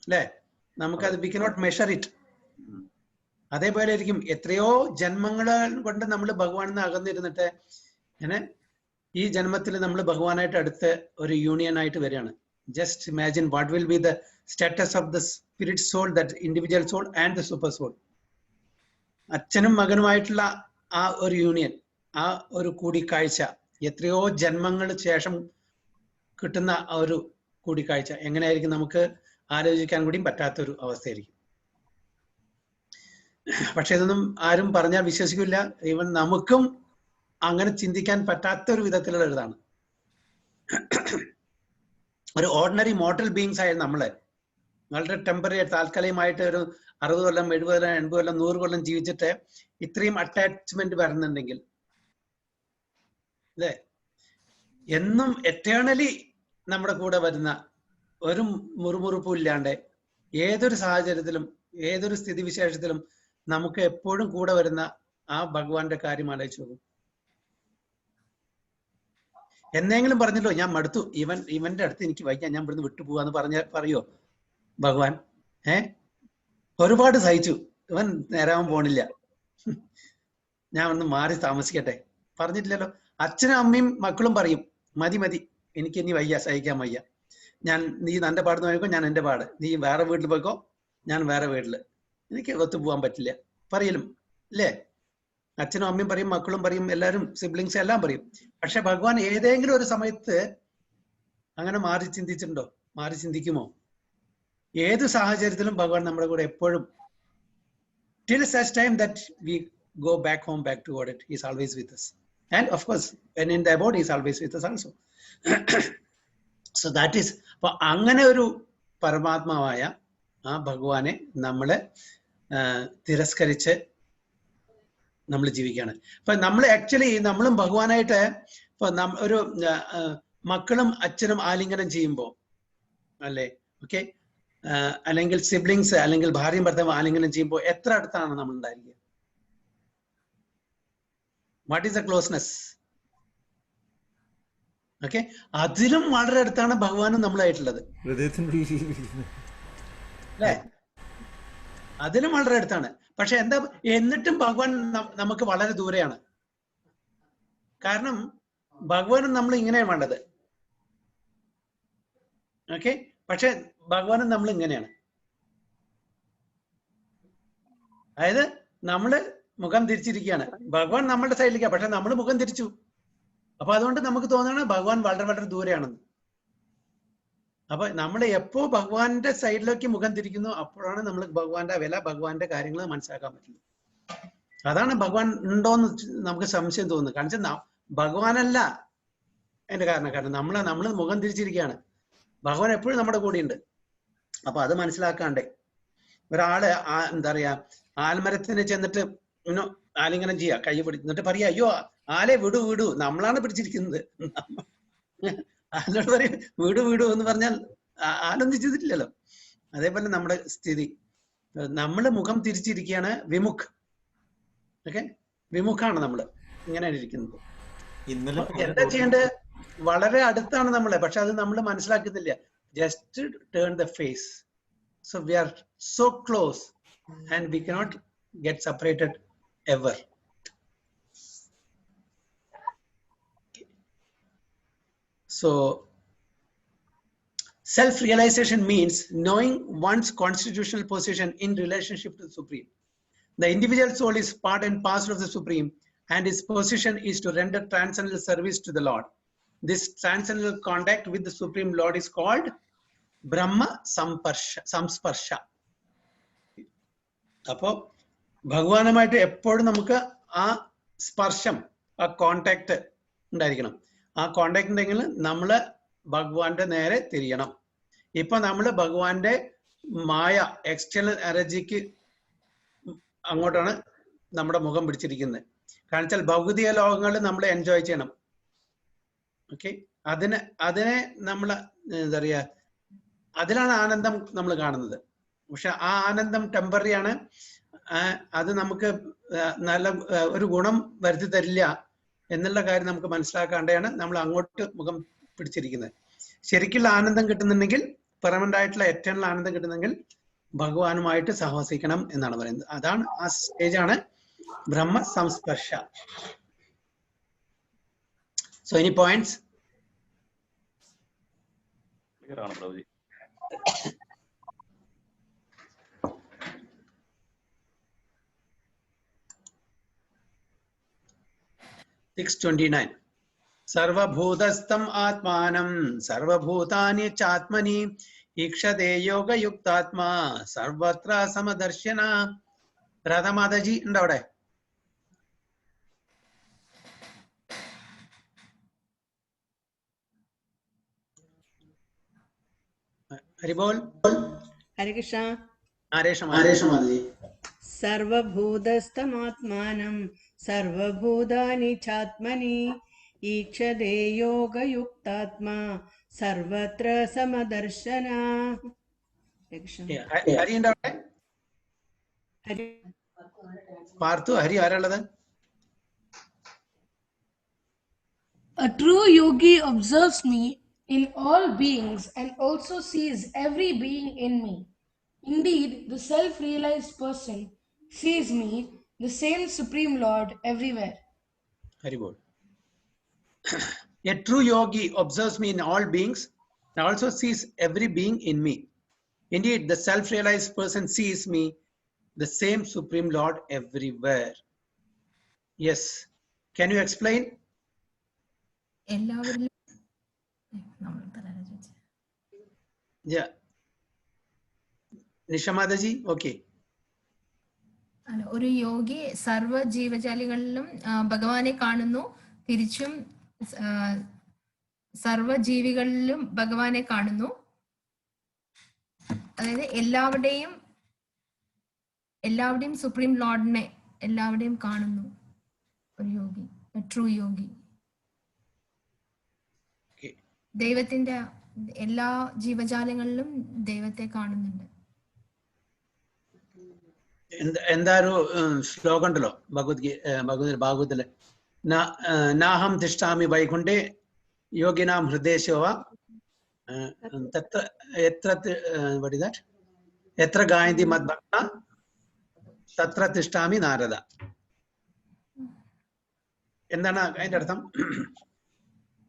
അല്ലേ? നമുക്കത് വി കനോട്ട് മെഷർ ഇറ്റ്. അതേപോലെ ആയിരിക്കും എത്രയോ ജന്മങ്ങൾ കൊണ്ട് നമ്മൾ ഭഗവാനിൽ നിന്ന് അകന്നിരുന്നിട്ട് ഈ ജന്മത്തിൽ നമ്മൾ ഭഗവാനായിട്ട് അടുത്ത് ഒരു യൂണിയൻ ആയിട്ട് വരികയാണ്. Just imagine what will be the status of the spirit soul, that individual soul and the super soul. അച്ഛനും മകനുമായിട്ടുള്ള ആ ഒരു യൂണിയൻ, ആ ഒരു കൂടിക്കാഴ്ച, എത്രയോ ജന്മങ്ങൾ ശേഷം കിട്ടുന്ന ആ ഒരു കൂടിക്കാഴ്ച എങ്ങനെയായിരിക്കും നമുക്ക് ആലോചിക്കാൻ കൂടിയും പറ്റാത്തൊരു അവസ്ഥയായിരിക്കും. പക്ഷെ ഇതൊന്നും ആരും പറഞ്ഞാൽ വിശ്വസിക്കില്ല. ഈവൻ നമുക്കും അങ്ങനെ ചിന്തിക്കാൻ പറ്റാത്തൊരു വിധത്തിലുള്ള ഇതാണ്. ഒരു ഓർഡിനറി മോർട്ടൽ ബീങ്സ് ആയ നമ്മള് വളരെ ടെമ്പററി താൽക്കാലികമായിട്ട് ഒരു 60 കൊല്ലം 70 കൊല്ലം 80 കൊല്ലം 100 കൊല്ലം ജീവിച്ചിട്ട് ഇത്രയും അറ്റാച്ച്മെന്റ് വരുന്നുണ്ടെങ്കിൽ അല്ലേ, എന്നും എറ്റേണലി നമ്മുടെ കൂടെ വരുന്ന ഒരു മുറുമുറുപ്പും ഇല്ലാണ്ട് ഏതൊരു സാഹചര്യത്തിലും ഏതൊരു സ്ഥിതിവിശേഷത്തിലും നമുക്ക് എപ്പോഴും കൂടെ വരുന്ന ആ ഭഗവാന്റെ കാര്യം ആലോചിച്ചു നോക്കും. എന്നെങ്കിലും പറഞ്ഞല്ലോ ഞാൻ മടുത്തു, ഇവന്റെ അടുത്ത് എനിക്ക് വയ്യ, ഞാൻ ഇവിടുന്ന് വിട്ടുപോവാന്ന് പറയോ ഭഗവാൻ? ഒരുപാട് സഹിച്ചു, ഇവൻ നേരാവാൻ പോണില്ല, ഞാൻ ഒന്ന് മാറി താമസിക്കട്ടെ പറഞ്ഞിട്ടില്ലല്ലോ. അച്ഛനും അമ്മയും മക്കളും പറയും മതി മതി, എനിക്ക് ഇനി വയ്യ, സഹിക്കാൻ വയ്യ, നീ നിന്റെ പാട് നോക്കോ, ഞാൻ എൻ്റെ പാട്, നീ വേറെ വീട്ടിൽ പോയിക്കോ, ഞാൻ വേറെ വീട്ടില്, എനിക്ക് ഒത്തു പോകാൻ പറ്റില്ല പറയലും അല്ലേ? അച്ഛനും അമ്മയും പറയും, മക്കളും പറയും, എല്ലാവരും സിബ്ലിങ്സ് എല്ലാം പറയും. പക്ഷെ ഭഗവാൻ ഏതെങ്കിലും ഒരു സമയത്ത് അങ്ങനെ മാറി ചിന്തിച്ചിട്ടുണ്ടോ? മാറി ചിന്തിക്കുമോ? ഏത് സാഹചര്യത്തിലും ഭഗവാൻ നമ്മുടെ കൂടെ എപ്പോഴും, till such time that we go back home, back to what it is, always with us. And of course, when in the abode, he is always with us also. So that is, അപ്പൊ അങ്ങനെ ഒരു പരമാത്മാവായ ആ ഭഗവാനെ നമ്മള് തിരസ്കരിച്ച് നമ്മൾ ജീവിക്കുകയാണ്. അപ്പൊ നമ്മൾ ആക്ച്വലി നമ്മളും ഭഗവാനായിട്ട് ഇപ്പൊ ഒരു മക്കളും അച്ഛനും ആലിംഗനം ചെയ്യുമ്പോൾ അല്ലെ, ഓക്കെ, അല്ലെങ്കിൽ സിബ്ലിങ്സ് അല്ലെങ്കിൽ ഭാര്യയും ഭർത്താവും ആലിംഗനം ചെയ്യുമ്പോൾ എത്ര അടുത്താണ് നമ്മൾ ഉണ്ടായിരിക്കുക? What is the closeness? Okay, അതിലും വളരെ അടുത്താണ് ഭഗവാനും നമ്മളായിട്ടുള്ളത് അല്ലേ? അതിലും വളരെ അടുത്താണ്. പക്ഷെ എന്താ, എന്നിട്ടും ഭഗവാൻ നമുക്ക് വളരെ ദൂരെയാണ്. കാരണം ഭഗവാനും നമ്മൾ ഇങ്ങനെയാണ് വേണ്ടത്. ഓക്കെ, പക്ഷെ ഭഗവാനും നമ്മൾ ഇങ്ങനെയാണ്. അതായത് നമ്മള് മുഖം തിരിച്ചിരിക്കുകയാണ്, ഭഗവാൻ നമ്മളുടെ സൈഡിലേക്കാണ്, പക്ഷെ നമ്മൾ മുഖം തിരിച്ചു. അപ്പൊ അതുകൊണ്ട് നമുക്ക് തോന്നണം ഭഗവാൻ വളരെ വളരെ ദൂരെയാണെന്ന്. അപ്പൊ നമ്മൾ എപ്പോ ഭഗവാന്റെ സൈഡിലേക്ക് മുഖം തിരിക്കുന്നു അപ്പോഴാണ് നമ്മൾ ഭഗവാന്റെ വില, ഭഗവാന്റെ കാര്യങ്ങൾ മനസ്സിലാക്കാൻ പറ്റുന്നത്. അതാണ് ഭഗവാൻ ഉണ്ടോന്ന് നമുക്ക് സംശയം തോന്നുന്നത്. കാരണം ഭഗവാനല്ല അതിന്റെ കാരണം നമ്മൾ മുഖം തിരിച്ചിരിക്കുകയാണ്. ഭഗവാൻ എപ്പോഴും നമ്മുടെ കൂടെ ഉണ്ട്. അപ്പൊ അത് മനസ്സിലാക്കാണ്ടേ ഒരാള് എന്താ പറയാ, ആൽമരത്തിന് ചെന്നിട്ട് ആലിംഗനം ചെയ്യാ, കൈ പിടിച്ച് എന്നിട്ട് പറയാ, അയ്യോ ആലെ വിടു നമ്മളാണ് പിടിച്ചിരിക്കുന്നത്. ആലോട് പറയും വിടു എന്ന് പറഞ്ഞാൽ ആലൊന്നും ചെയ്തിട്ടില്ലല്ലോ. അതേപോലെ നമ്മുടെ സ്ഥിതി, നമ്മള് മുഖം തിരിച്ചിരിക്കുകയാണ്, വിമുഖ്. ഓക്കെ, വിമുഖാണ് നമ്മള്, ഇങ്ങനെയാണ് ഇരിക്കുന്നത്. എന്താ ചെയ്യേണ്ടത്? വളരെ അടുത്താണ് നമ്മളെ, പക്ഷെ അത് നമ്മൾ മനസ്സിലാക്കുന്നില്ല. Just turn the face. So we are so close and we cannot get separated ever. So self-realization means knowing one's constitutional position in relationship to the Supreme. The individual soul is part and parcel of the Supreme, and its position is to render transcendental service to the Lord. This transcendental contact with the Supreme Lord is called Brahma Samsparsha. അപ്പോ ഭഗവാനുമായിട്ട് എപ്പോഴും നമുക്ക് ആ സ്പർശം, ആ contact ഉണ്ടായിരിക്കണം. ആ contact ഉണ്ടെങ്കിൽ നമ്മള് ഭഗവാന്റെ നേരെ തിരിയണം. ഇപ്പൊ നമ്മള് ഭഗവാന്റെ മായ, എക്സ്റ്റേണൽ എനർജിക്ക് അങ്ങോട്ടാണ് നമ്മുടെ മുഖം പിടിച്ചിരിക്കുന്നത്. കാരണം വെച്ചാൽ ഭൗതിക ലോകങ്ങളിൽ നമ്മൾ എൻജോയ് ചെയ്യണം. ഓക്കെ, അതിനെ നമ്മൾ എന്താ പറയാ, അതിലാണ് ആനന്ദം നമ്മൾ കാണുന്നത്. പക്ഷെ ആ ആനന്ദം ടെമ്പററി ആണ്. അത് നമുക്ക് നല്ല ഒരു ഗുണം വരുത്തി തരില്ല എന്നുള്ള കാര്യം നമുക്ക് മനസ്സിലാക്കാണ്ടാണ് നമ്മൾ അങ്ങോട്ട് മുഖം പിടിച്ചിരിക്കുന്നത്. ശരിക്കുള്ള ആനന്ദം കിട്ടുന്നുണ്ടെങ്കിൽ, പെർമനന്റ് ആയിട്ടുള്ള എറ്റേണൽ ആനന്ദം കിട്ടുന്നെങ്കിൽ ഭഗവാനുമായിട്ട് സഹവസിക്കണം എന്നാണ് പറയുന്നത്. അതാണ് ആ സ്റ്റേജാണ് ബ്രഹ്മ സംസ്പർശ. So any points? ക്ലിയർ ആണ് Prabhuji. 629. Sarvabhutastam Atmanam Sarvabhutani Chatmani Ikshade Yoga Yuktatma Sarvatra Samadarshana. Radha Mataji ഉണ്ടവിടെ? ഹരിബോൾ. ഹരികൃഷ്ണ. ആരേഷ മാതാജി. സർവഭൂതസ്ഥമാത്മാനം സർവഭൂതാനി ചാത്മനി ഈക്ഷതേ യോഗയുക്താത്മാ സർവത്ര സമദർശന. ഹരി ഉണ്ടോ അവിടെ? പാർത്തു, Hari ആരാളുള്ളത്? A true yogi observes me in all beings and also sees every being in me. Indeed, the self-realized person sees me, the same Supreme Lord, everywhere. Haribol. A true yogi observes me in all beings and also sees every being in me. Indeed, the self-realized person sees me, the same Supreme Lord, everywhere. Yes. Can you explain? Yeah. നിഷമാദജി okay. ഒരു യോഗി സർവ്വ ജീവജാലികളിലും ഭഗവാനെ കാണുന്നു, തിരിച്ചും സർവ്വ ജീവികളിലും ഭഗവാനെ കാണുന്നു. അതായത് എല്ലാവരുടെയും സുപ്രീം ലോർഡിനെ എല്ലാവരുടെയും കാണുന്നു ഒരു യോഗി, ട്രൂ യോഗി. ദൈവത്തിന്റെ എല്ലാ ജീവജാലങ്ങളിലും ദൈവത്തെ കാണുന്നുണ്ട്. എന്താ ഒരു ശ്ലോകം ഉണ്ടല്ലോ ഭാഗവതത്തില്, നാഹം തിഷ്ഠാമി വൈകുണ്ഠേ യോഗിനാം ഹൃദയശോവ എത്ര ഗായന്തി മദ്ഭക്ത തത്ര തിഷ്ഠാമി നാരദ. എന്താണ് അതിന്റെ അർത്ഥം?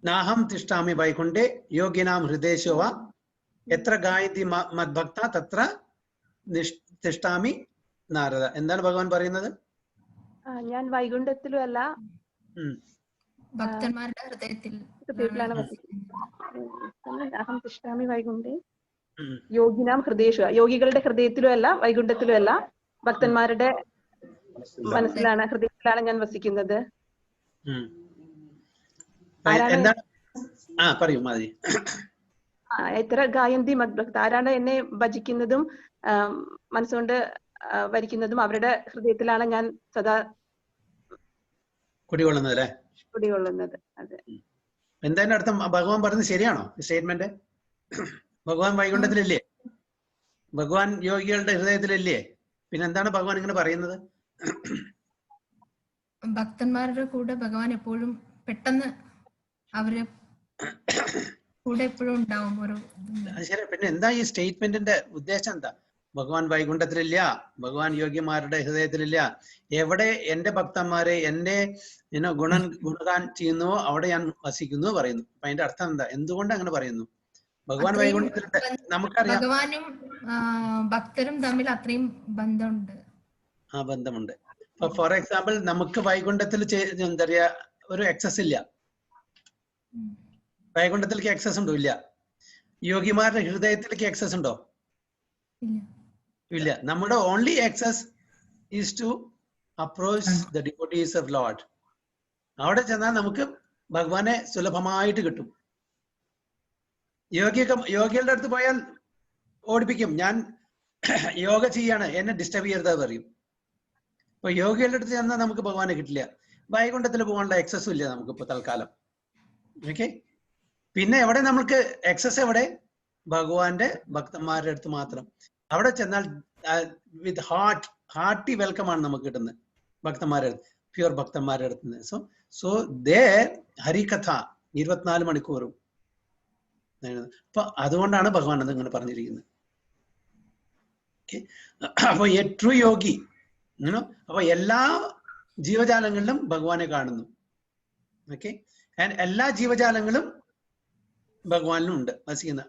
നാഹം തിഷ്ഠാമി വൈകുണ്ഠേ യോഗിനാം ഹൃദയശോവ എത്ര ഗായന്തി മദ്ഭക്ത തത്ര തിഷ്ഠാമി നാരദ. എന്താണ് ഭഗവാൻ പറയുന്നത്? ഞാൻ വൈകുണ്ഠത്തിലും അല്ല ഭക്തന്മാരുടെ ഹൃദയത്തിലാണ് അഹം തിഷ്ഠാമി വൈകുണ്ഠേ യോഗിനാം ഹൃദയേഷു. യോഗികളുടെ ഹൃദയത്തിലും അല്ല വൈകുണ്ഠത്തിലും അല്ല, ഭക്തന്മാരുടെ മനസ്സിലാണ്, ഹൃദയത്തിലാണ് ഞാൻ വസിക്കുന്നത്. എത്ര ഗായന്തി മദ്ഭക്ത, ആരാണ് എന്നെ ഭജിക്കുന്നതും മനസ്സുകൊണ്ട് വരിക്കുന്നതും അവരുടെ ഹൃദയത്തിലാണ് ഞാൻ സദാ കുടികൊള്ളുന്നത് അല്ലേ? കുടികൊള്ളുന്നത്. അതെ. എന്തായാലും അർത്ഥം ഭഗവാൻ പറഞ്ഞത് ശരിയാണോ സ്റ്റേറ്റ്മെന്റ്? ഭഗവാൻ വൈകുണ്ഠത്തിലില്ലേ? ഭഗവാൻ യോഗികളുടെ ഹൃദയത്തിലില്ലേ? പിന്നെ എന്താണ് ഭഗവാൻ ഇങ്ങനെ പറയുന്നത്? ഭക്തന്മാരുടെ കൂടെ ഭഗവാൻ എപ്പോഴും പെട്ടെന്ന് അവര് കൂടെ എപ്പോഴും ഉണ്ടാവും. ശരി, പിന്നെ എന്താ ഈ സ്റ്റേറ്റ്മെന്റിന്റെ ഉദ്ദേശം? എന്താ? ഭഗവാൻ വൈകുണ്ഠത്തിലില്ല, ഭഗവാൻ യോഗിമാരുടെ ഹൃദയത്തിലില്ല. എവിടെ എന്റെ ഭക്തന്മാരെ എന്റെ ഗുണഗാൻ ചെയ്യുന്നുവോ അവിടെ ഞാൻ വസിക്കുന്നു പറയുന്നു. അപ്പൊ അതിന്റെ അർത്ഥം എന്താ? എന്തുകൊണ്ട് അങ്ങനെ പറയുന്നു? ഭഗവാൻ വൈകുണ്ഠത്തിലുണ്ട്, നമുക്കറിയാം. ഭഗവാനും ഭക്തരും തമ്മിൽ അത്രയും ബന്ധമുണ്ട്. ആ ബന്ധമുണ്ട്. ഇപ്പൊ ഫോർ എക്സാമ്പിൾ നമുക്ക് വൈകുണ്ഠത്തിൽ എന്താ പറയാ ഒരു എക്സസ് ഇല്ല. വൈകുണ്ഠത്തിലേക്ക് എക്സസ് ഉണ്ടോ? ഇല്ല. യോഗിമാരുടെ ഹൃദയത്തിലേക്ക് എക്സസ് ഉണ്ടോ? ഇല്ല. നമ്മുടെ only access is to approach the devotees of lord. അവിടെ ചെന്നാൽ നമുക്ക് ഭഗവാനെ സുലഭമായിട്ട് കിട്ടും. യോഗികളുടെ അടുത്ത് പോയാൽ ഓടിപ്പിക്കും, ഞാൻ യോഗ ചെയ്യാണ്, എന്നെ ഡിസ്റ്റർബ് ചെയ്യരുത് പറയും. അപ്പൊ യോഗികളുടെ അടുത്ത് ചെന്നാൽ നമുക്ക് ഭഗവാനെ കിട്ടില്ല. വൈകുണ്ഠത്തിൽ പോകാനുള്ള എക്സസും ഇല്ല നമുക്കിപ്പോ തൽക്കാലം. ഓക്കെ. പിന്നെ എവിടെ നമുക്ക് എക്സസ്? എവിടെ? ഭഗവാന്റെ ഭക്തന്മാരുടെ അടുത്ത് മാത്രം. അവിടെ ചെന്നാൽ വിത്ത് ഹാർട്ടി വെൽക്കം ആണ് നമുക്ക് കിട്ടുന്നത് ഭക്തന്മാരുടെ അടുത്ത്, പ്യുവർ ഭക്തന്മാരുടെ അടുത്ത് നിന്ന്. സോ ദേർ ഹരികഥ 24 മണിക്കൂറും. അപ്പൊ അതുകൊണ്ടാണ് ഭഗവാൻ അത് ഇങ്ങനെ പറഞ്ഞിരിക്കുന്നത്. അപ്പൊ എ ട്രൂ യോഗി, അപ്പൊ എല്ലാ ജീവജാലങ്ങളിലും ഭഗവാനെ കാണുന്നു. ഓക്കെ. ആൻഡ് എല്ലാ ജീവജാലങ്ങളും ഭഗവാനിലും ഉണ്ട് വസിക്കുന്ന.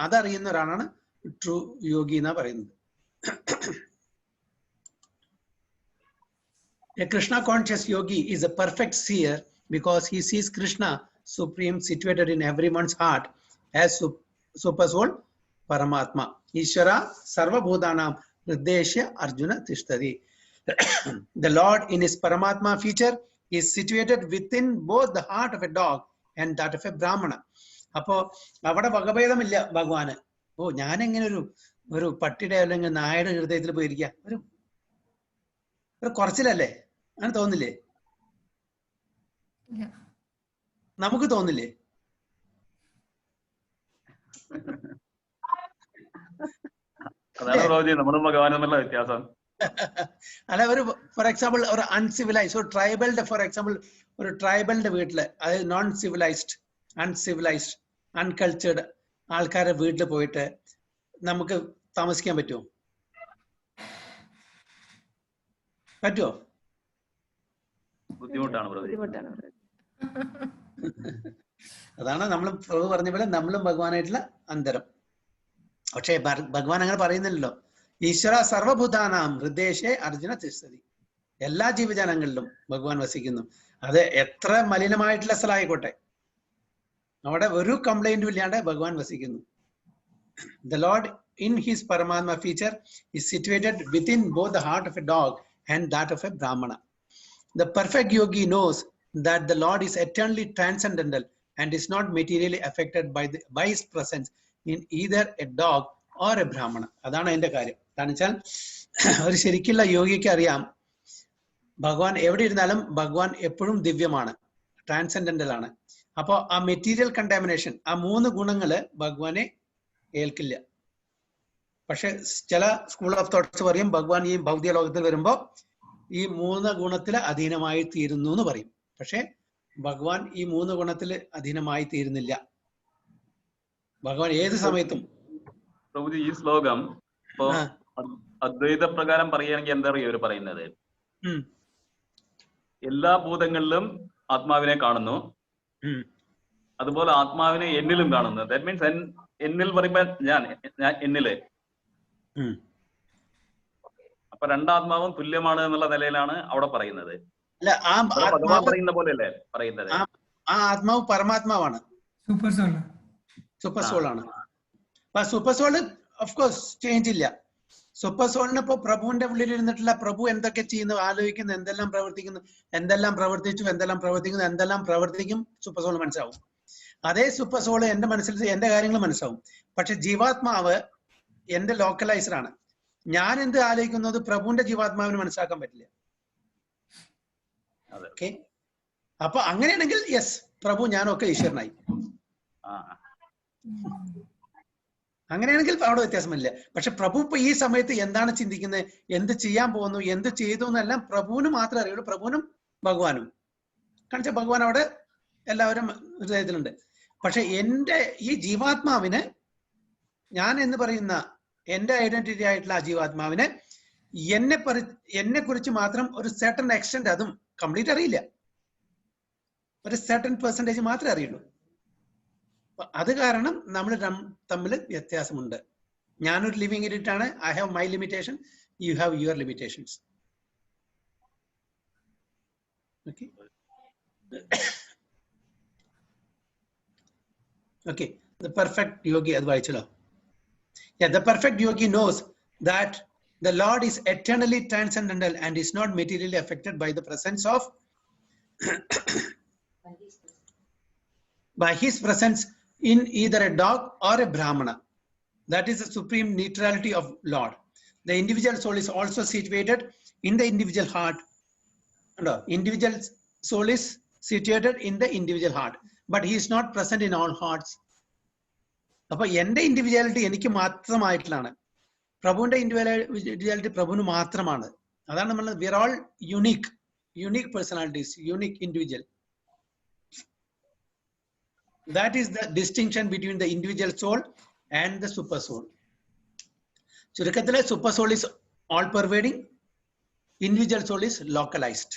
അതറിയുന്ന ഒരാളാണ് ട്രൂ യോഗി എന്നാ പറയുന്നത്. A Krishna conscious yogi is a perfect seer because he sees Krishna supreme situated in everyone's heart as supersoul Paramatma. Ishvara sarva bhutanam hrideshya Arjuna tishtati. The Lord in his Paramatma feature is situated within both the heart of a dog and that of a Brahmana. അപ്പോ അവിടെ വകഭേദമില്ല ഭഗവാന്. ഓ, ഞാനെങ്ങനെ ഒരു പട്ടിയുടെ അല്ലെങ്കിൽ നായയുടെ ഹൃദയത്തിൽ പോയിരിക്കുക? ഒരു കുറച്ചിലല്ലേ? അങ്ങനെ തോന്നില്ലേ? നമുക്ക് തോന്നില്ലേ? അല്ല, ഒരു ഫോർ എക്സാമ്പിൾ ഒരു അൺസിവിലൈസ്ഡ് ഒരു ട്രൈബലിന്റെ ഫോർ എക്സാമ്പിൾ ഒരു ട്രൈബലിന്റെ വീട്ടില്, അതായത് നോൺ സിവിലൈസ്ഡ് അൺകൾച്ചേർഡ് ആൾക്കാരുടെ വീട്ടിൽ പോയിട്ട് നമുക്ക് താമസിക്കാൻ പറ്റുമോ? ബുദ്ധിമുട്ടാണ്. അതാണ് നമ്മൾ പറഞ്ഞ പോലെ നമ്മളും ഭഗവാനായിട്ടുള്ള അന്തരം. പക്ഷേ ഭഗവാൻ അങ്ങനെ പറയുന്നില്ലല്ലോ. ഈശ്വര സർവഭൂതാനാം ഹൃദയേ അർജുന തിഷ്ഠതി. എല്ലാ ജീവജാലങ്ങളിലും ഭഗവാൻ വസിക്കുന്നു. അത് എത്ര മലിനമായിട്ടുള്ള സ്ഥലമായിക്കോട്ടെ, അവിടെ ഒരു കംപ്ലൈന്റും ഇല്ലാണ്ട് ഭഗവാൻ വസിക്കുന്നു. The Lord in his Paramatma feature is situated within both the heart of a dog and that of a Brahmana. The perfect yogi knows that the Lord is eternally transcendental and is not materially affected by his presence in either a dog or a Brahmana. അതാണ് അതിന്റെ കാര്യം. കാരണം വെച്ചാൽ ഒരു ശരിക്കുള്ള യോഗിക്ക് അറിയാം ഭഗവാൻ എവിടെ ഇരുന്നാലും ഭഗവാൻ എപ്പോഴും ദിവ്യമാണ്, ട്രാൻസെൻഡന്റൽ ആണ്. അപ്പോ ആ മെറ്റീരിയൽ കണ്ടാമിനേഷൻ, ആ 3 ഗുണങ്ങള് ഭഗവാനെ ഏൽക്കില്ല. പക്ഷെ ചില സ്കൂൾ ഓഫ് തോട്ട്സ് പറയും ഭഗവാൻ ഈ ഭൗതിക ലോകത്തിൽ വരുമ്പോ ഈ 3 ഗുണത്തില് അധീനമായി തീരുന്നു എന്ന് പറയും. പക്ഷെ ഭഗവാൻ ഈ 3 ഗുണത്തില് അധീനമായി തീരുന്നില്ല. ഭഗവാൻ ഏത് സമയത്തും. പ്രഭുജി, ഈ ശ്ലോകം ഇപ്പോ അദ്വൈത പ്രകാരം പറയുകയാണെങ്കിൽ എന്താ അറിയോ ഇവര് പറയുന്നത്? എല്ലാ ഭൂതങ്ങളിലും ആത്മാവിനെ കാണുന്നു, അതുപോലെ ആത്മാവിനെ എന്നിലും കാണുന്നു. ദാറ്റ് മീൻസ് എന്നിൽ പറയുമ്പോ ഞാൻ എന്നില്. അപ്പൊ രണ്ടാത്മാവും തുല്യമാണ് എന്നുള്ള നിലയിലാണ് അവിടെ പറയുന്നത്. അല്ല, ഭഗവാൻ പറയുന്ന പോലെയല്ലേ പറയുന്നത്? ആ ആത്മാവ് പരമാത്മാവാണ്, സൂപ്പർ സോൾ ആണ്. അപ്പൊ super soul of course change ഇല്ല. സൂപ്പർ സോളിന് ഇപ്പൊ പ്രഭുവിന്റെ ഉള്ളിൽ ഇരുന്നിട്ടുള്ള പ്രഭു എന്തൊക്കെ ചെയ്യുന്നു, ആലോചിക്കുന്നു, എന്തെല്ലാം പ്രവർത്തിക്കുന്നു, എന്തെല്ലാം പ്രവർത്തിച്ചു, എന്തെല്ലാം പ്രവർത്തിക്കുന്നു, എന്തെല്ലാം പ്രവർത്തിക്കും സൂപ്പർ സോൾ മനസ്സിലാവും. അതേ സൂപ്പർ സോള് എന്റെ മനസ്സിൽ എന്റെ കാര്യങ്ങൾ മനസ്സിലാവും. പക്ഷെ ജീവാത്മാവ് എന്റെ ലോക്കലൈസ്ഡ് ആണ്. ഞാൻ എന്ത് ആലോചിക്കുന്നത് പ്രഭുവിന്റെ ജീവാത്മാവിന് മനസ്സിലാക്കാൻ പറ്റില്ല. ഓക്കെ, അപ്പൊ അങ്ങനെയാണെങ്കിൽ യെസ്, പ്രഭു ഞാനൊക്കെ ഈശ്വരനായി. അങ്ങനെയാണെങ്കിൽ അവിടെ വ്യത്യാസമില്ല. പക്ഷെ പ്രഭു ഇപ്പൊ ഈ സമയത്ത് എന്താണ് ചിന്തിക്കുന്നത്, എന്ത് ചെയ്യാൻ പോകുന്നു, എന്ത് ചെയ്തു എന്നെല്ലാം പ്രഭുവിന് മാത്രമേ അറിയുള്ളൂ, പ്രഭുവിനും ഭഗവാനും. കാണിച്ച ഭഗവാൻ അവിടെ എല്ലാവരും ഹൃദയത്തിലുണ്ട്. പക്ഷെ എന്റെ ഈ ജീവാത്മാവിന്, ഞാൻ എന്ന് പറയുന്ന എന്റെ ഐഡന്റിറ്റി ആയിട്ടുള്ള ആ ജീവാത്മാവിന് എന്നെ കുറിച്ച് മാത്രം ഒരു സെർട്ടൺ എക്സ്റ്റെന്റ്, അതും കംപ്ലീറ്റ് അറിയില്ല, ഒരു സെർട്ടൺ പെർസെന്റേജ് മാത്രമേ അറിയുള്ളൂ. അത് കാരണം നമ്മൾ തമ്മിൽ വ്യത്യാസമുണ്ട്. ഞാനൊരു ലിവിങ് എഡിറ്റ് ആണ്. I have my limitation, you have your limitations. Okay okay the perfect yogi അത് വായിച്ചല്ലോ. Yeah, the perfect yogi knows that the Lord is eternally transcendental and is not materially affected by the presence of by his presence in either a dog or a Brahmana. That is the supreme neutrality of Lord. The individual soul is also situated in the individual heart. No, individual soul is situated in the individual heart, but he is not present in all hearts. അപ്പൊ എന്റെ individuality എനിക്ക് മാത്രമായിട്ടുള്ളതാണ്, പ്രഭുവിന്റെ individuality പ്രഭുവിന് മാത്രമാണ്. അതാണ് നമ്മൾ we are all unique personalities, unique individual. That is the distinction between the individual soul and the super soul. ചുരുക്കത്തില് super soul is all pervading, individual soul is localized.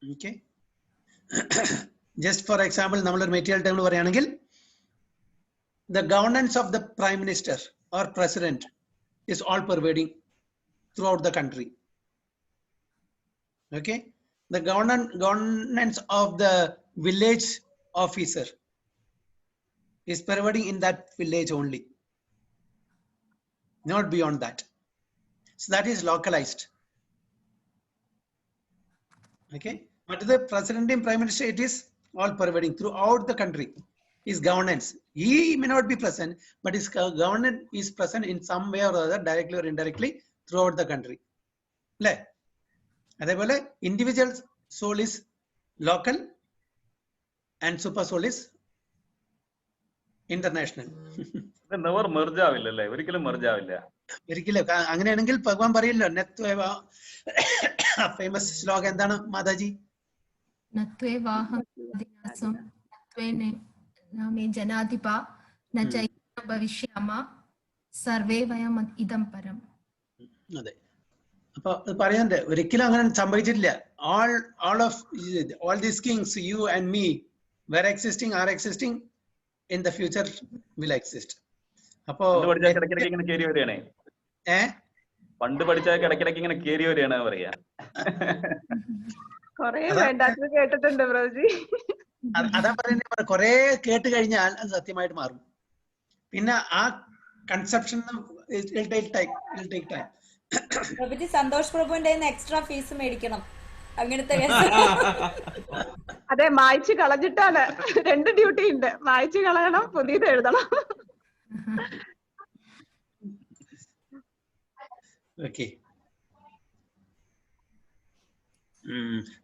Okay. Just for example, നമ്മളൊരു material term പറയുകയാണെങ്കിൽ the governance of the prime minister or president is all pervading throughout the country. Okay. The governance of the village officer is pervading in that village only, not beyond that. So that is localized. Okay, but the president and prime minister, it is all pervading throughout the country. His governance, he may not be present, but his governance is present in some way or other, directly or indirectly, throughout the country. അതേപോലെ individual soul is local and super soul is international. ഒരിക്കലും അങ്ങനെയാണെങ്കിൽ ഭഗവാൻ പറയില്ലോ നത്വേവ. Famous ശ്ലോകം എന്താണ് Mataji? ജനാധിപ ഭവിഷ്യാമ survey വയം ഇദം പരം. അതെ, അപ്പൊ പറയുന്നുണ്ട് ഒരിക്കലും അങ്ങനെ സംഭവിച്ചിട്ടില്ല. all these kings, you and me, were existing, are existing, in the future will exist. അപ്പോ പണ്ട് പഠിച്ച ഇടയ്ക്കിടയ്ക്ക് ഇങ്ങനെ കേറി വരികയാണ് പറയാ. കേട്ടിട്ടുണ്ട് പ്രഭുജി. അതാ പറയുന്നത്, കുറെ കേട്ട് കഴിഞ്ഞാൽ അത് സത്യമായിട്ട് മാറും. പിന്നെ ആ കൺസെപ്ഷൻ take time. പ്രഭുജി സന്തോഷ് പ്രഭുവിന്റെ എക്സ്ട്രാ ഫീസ് മേടിക്കണം അങ്ങനത്തെ അതെ, മായ്ച്ചു കളഞ്ഞിട്ടാണ്. 2 ഡ്യൂട്ടി ഉണ്ട്, മായ്ച്ചു കളയണം, പുതിയത് എഴുതണം. Okay.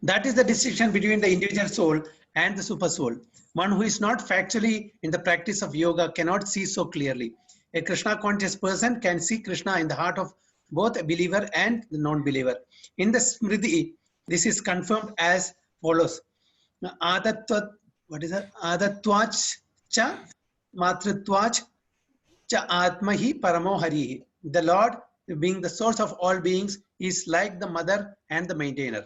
That is the distinction between the individual soul and the super soul. One who is not factually in the practice of yoga cannot see so clearly. A Krishna conscious person can see Krishna in the heart of both a believer and the non-believer. In the Smriti, this is confirmed as follows. What is that? Adattvach cha matruttvach cha atmahi paramo harihi. The Lord, being the source of all beings, is like the mother and the maintainer.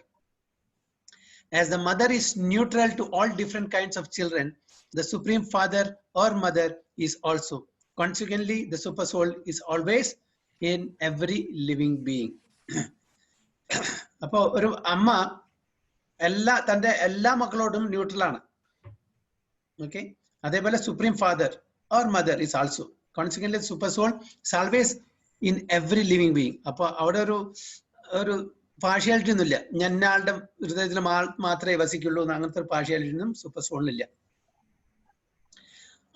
As the mother is neutral to all different kinds of children, the Supreme Father or Mother is also. Consequently, the Super Soul is always in every living being. അപ്പോൾ ഒരു അമ്മ തന്റെ എല്ലാ മക്കളോടും neutral ആണ്. Okay, അതേപോലെ supreme father or mother is also. Consequently super soul is always in every living being. അപ്പൊ അവിടെ ഒരു പാർഷ്യാലിറ്റി ഒന്നുമില്ല, ഞാനാളുടെ ഹൃദയത്തിൽ മാത്രമേ വസിക്കുള്ളൂ അങ്ങനത്തെ ഒരു പാർഷ്യാലിറ്റി ഒന്നും super സോളിനില്ല.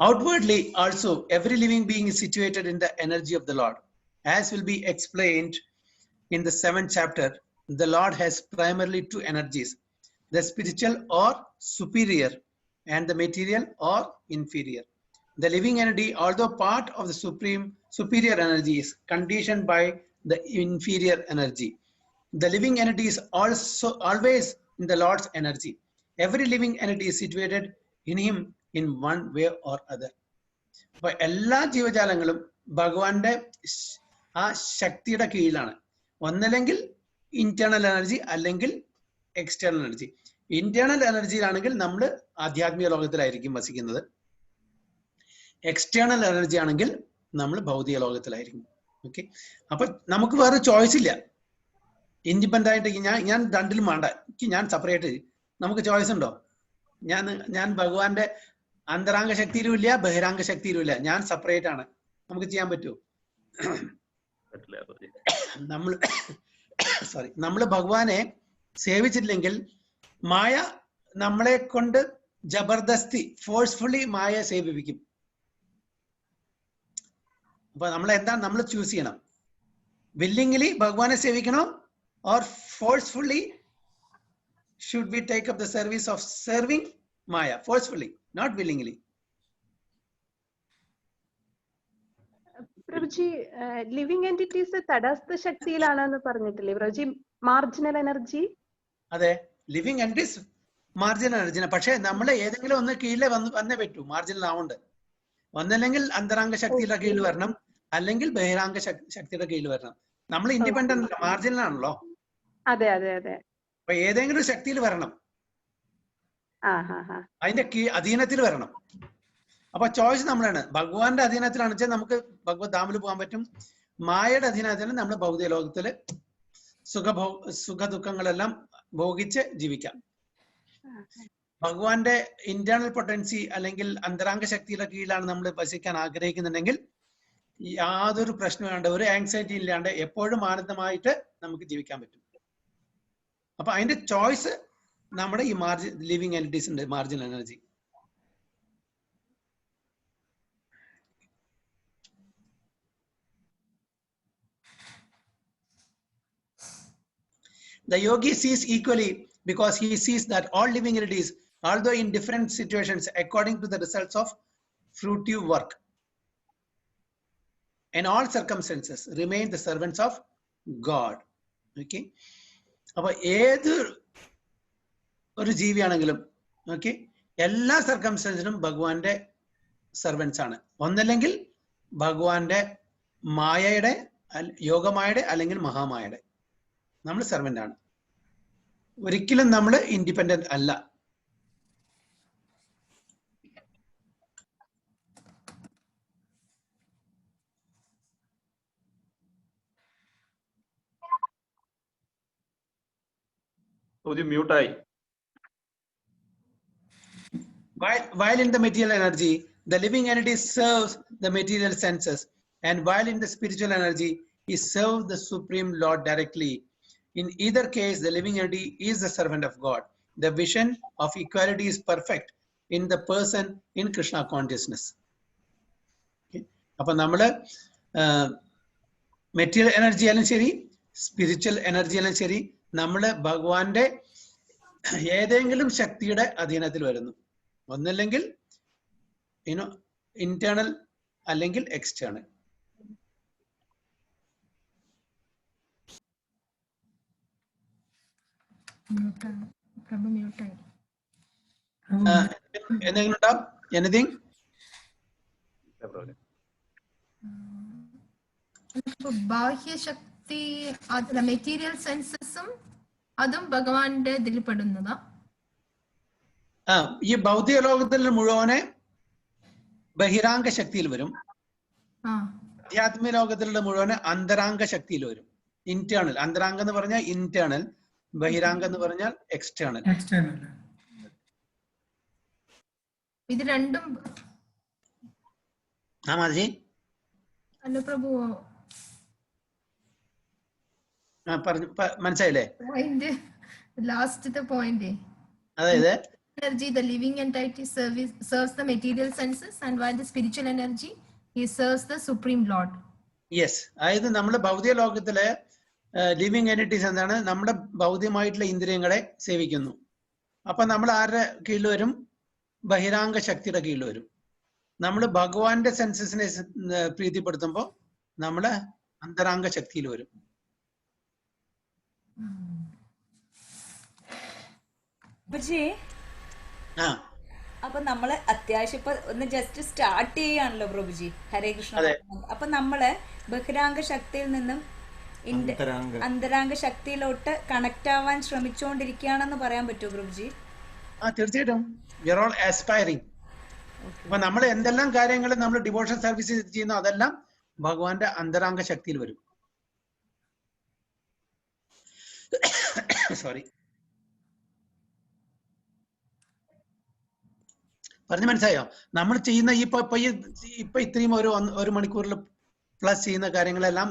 Outwardly also, every living being is situated in the energy of the Lord. As will be explained in the 7th chapter, the Lord has primarily 2 energies, the spiritual or superior and the material or inferior. The living energy, although part of the superior energy, is conditioned by the inferior energy. The living energy is also always in the Lord's energy. Every living energy is situated in him in one way or other. അപ്പൊ എല്ലാ ജീവജാലങ്ങളും ഭഗവാന്റെ ആ ശക്തിയുടെ കീഴിലാണ്. ഒന്നല്ലെങ്കിൽ internal energy അല്ലെങ്കിൽ external energy. Internal എനർജിയിലാണെങ്കിൽ നമ്മൾ ആധ്യാത്മിക ലോകത്തിലായിരിക്കും വസിക്കുന്നത്. എക്സ്റ്റേണൽ എനർജി ആണെങ്കിൽ നമ്മൾ ഭൗതിക ലോകത്തിലായിരിക്കും. ഓക്കെ, അപ്പൊ നമുക്ക് വേറെ ചോയ്സ് ഇല്ല. ഇൻഡിപെൻഡന്റ് ആയിട്ട് ഞാൻ രണ്ടിലും വേണ്ട, ഞാൻ സെപ്പറേറ്റ്. നമുക്ക് ചോയ്സ് ഉണ്ടോ? ഞാൻ ഭഗവാന്റെ അന്തരാംഗ ശക്തിയിലും ഇല്ല, ബഹിരാംഗ ശക്തിയിലും ഇല്ല, ഞാൻ സെപ്പറേറ്റ് ആണ്. നമുക്ക് ചെയ്യാൻ പറ്റുമോ? നമ്മൾ ഭഗവാനെ സേവിച്ചിട്ടില്ലെങ്കിൽ മായ നമ്മളെ കൊണ്ട് ജബർദസ്തി ഫോഴ്സ്ഫുള്ളി മായ സേവിപ്പിക്കും. അപ്പൊ നമ്മൾ ചൂസ് ചെയ്യണം. വില്ലിംഗ്ലി ഭഗവാനെ സേവിക്കണോ or forcefully should we take up the service of serving Maya? Forcefully, not willingly. Prabhuji, living entities തടസ്ത ശക്തിയിലാണെന്ന് പറഞ്ഞിട്ടില്ലേ പ്രഭുജി? Marginal energy. അതെ, ലിവിങ് എന്റിറ്റീസ് മാർജിനൽ എനർജി. പക്ഷെ നമ്മൾ ഏതെങ്കിലും ഒന്ന് കീഴിലെ വന്നേ പറ്റൂ. മാർജിനൽ ആവുണ്ട്. ഒന്നല്ലെങ്കിൽ അന്തരാംഗ ശക്തിയുടെ കീഴിൽ വരണം, അല്ലെങ്കിൽ ബഹിരാംഗ ശക്തിയുടെ കീഴിൽ വരണം. നമ്മൾ ഇൻഡിപെൻഡന്റ് അല്ല, മാർജിനൽ ആണല്ലോ. അതെ അതെ അതെ. അപ്പൊ ഏതെങ്കിലും ശക്തിയിൽ വരണം, അതിന്റെ അധീനത്തിൽ വരണം. അപ്പൊ ചോയ്സ് നമ്മളാണ്. ഭഗവാന്റെ അധീനത്തിലാണെന്ന് വെച്ചാൽ നമുക്ക് ഭഗവത് ധാമിൽ പോകാൻ പറ്റും. മായയുടെ അധീനത്തിൽ നമ്മൾ ഭൗതിക ലോകത്തില് സുഖ ദുഃഖങ്ങളെല്ലാം ഭോഗിച്ച് ജീവിക്കാം. ഭഗവാന്റെ ഇന്റേണൽ പൊട്ടൻസി അല്ലെങ്കിൽ അന്തരാംഗ ശക്തിയുടെ കീഴിലാണ് നമ്മൾ വസിക്കാൻ ആഗ്രഹിക്കുന്നുണ്ടെങ്കിൽ യാതൊരു പ്രശ്നവും വേണ്ട, ഒരു ആങ്സൈറ്റി ഇല്ലാണ്ട് എപ്പോഴും ആനന്ദമായിട്ട് നമുക്ക് ജീവിക്കാൻ പറ്റും. അപ്പൊ അതിന്റെ ചോയ്സ് നമ്മുടെ ഈ ലിവിങ് എനർജീസിന്റെ marginal energy. The yogi sees equally because he sees that all living entities, although in different situations according to the results of fruitive work, in all circumstances remain the servants of God. Okay, അപ്പൊ ഏത് ഒരു ജീവിയാണെങ്കിലും okay എല്ലാ സർക്കംസ്റ്റൻസിനും ഭഗവാന്റെ servants ആണ്. ഒന്നല്ലെങ്കിൽ ഭഗവാന്റെ മായയുടെ, യോഗമായയുടെ അല്ലെങ്കിൽ മഹാമായയുടെ നമ്മൾ സെർവന്റ് ആണ്. ഒരിക്കലും നമ്മൾ ഇൻഡിപെൻഡന്റ് അല്ല. മ്യൂട്ടായി. While in the material energy, The living entity serves the material senses, and while in the spiritual energy, he serves the Supreme Lord directly. In either case, the living entity is the servant of God. The vision of equality is perfect in the person in Krishna consciousness. Okay. അപ്പോൾ നമ്മള് material energy ആയാലും ശരി, spiritual energy ആയാലും ശരി, നമ്മള് ഭഗവാന്റെ ഏതെങ്കിലും ശക്തിയുടെ അധീനത്തിൽ വരുന്നു. ഒന്നില്ലെങ്കിൽ ഇന്റേണൽ അല്ലെങ്കിൽ എക്സ്റ്റേണൽ. എന്തെങ്കിലും ഉണ്ടാവും? എനിത്തിങ്? ബാഹ്യശക്തി, മെറ്റീരിയൽ സെൻസസും അതും ഭഗവാന്റെ ഇതിൽ പെടുന്നതാ? ഈ ഭൗതിക ലോകത്തിൽ മുഴുവനെ ബഹിരാംഗ ശക്തിയിൽ വരും. ആധ്യാത്മിക ലോകത്തിലുള്ള മുഴുവനെ അന്തരാംഗ ശക്തിയിൽ വരും. ഇന്റേണൽ, അന്തരാംഗം എന്ന് പറഞ്ഞാൽ ഇന്റേണൽ, ബഹിരാംഗം എന്ന് പറഞ്ഞാൽ എക്സ്റ്റേണൽ. ഇത് രണ്ടും മാതാജി അല്ല പ്രഭു, മനസ്സിലായില്ലേ? പോയിന്റ്, ലാസ്റ്റത്തെ പോയിന്റ്. അതായത് energy, the living entity serves the material senses, and while the spiritual energy, he serves the Supreme Lord. Yes, അതായത് നമ്മുടെ ഭൗതിക ലോകത്തിലെ ലിവിങ് എൻറ്റിറ്റീസ് എന്താണ്? നമ്മുടെ ഭൗതികമായിട്ടുള്ള ഇന്ദ്രിയങ്ങളെ സേവിക്കുന്നു. അപ്പൊ നമ്മൾ ആരുടെ കീഴിൽ വരും? ബഹിരാംഗ ശക്തിയുടെ കീഴിൽ വരും. നമ്മൾ ഭഗവാന്റെ സെൻസസിനെ പ്രീതിപ്പെടുത്തുമ്പോൾ നമ്മള് അന്തരാംഗ ശക്തിയിൽ വരും. അപ്പൊ നമ്മള് അത്യാവശ്യം ഇപ്പൊ ഒന്ന് ജസ്റ്റ് സ്റ്റാർട്ട് ചെയ്യാണല്ലോ പ്രഭുജി, ഹരേ കൃഷ്ണ. അപ്പൊ നമ്മള് ബഹിരാംഗ ശക്തിയിൽ നിന്നും അന്തരാംഗ ശക്തിയിലോട്ട് കണക്ട് ആവാൻ ശ്രമിച്ചുകൊണ്ടിരിക്കുകയാണെന്ന് പറയാൻ പറ്റുമോ പ്രഭുജി? തീർച്ചയായിട്ടും. We are all aspiring. അപ്പൊ നമ്മൾ എന്തെല്ലാം കാര്യങ്ങൾ നമ്മൾ ഡിവോഷൻ സർവീസ് ചെയ്യുന്നു അതെല്ലാം ഭഗവാന്റെ അന്തരാംഗ ശക്തിയിൽ വരും. സോറി, പറഞ്ഞു മനസ്സിലായോ? നമ്മൾ ചെയ്യുന്ന ഇപ്പൊ ഇത്രയും ഒരു മണിക്കൂറിൽ പ്ലസ് ചെയ്യുന്ന കാര്യങ്ങളെല്ലാം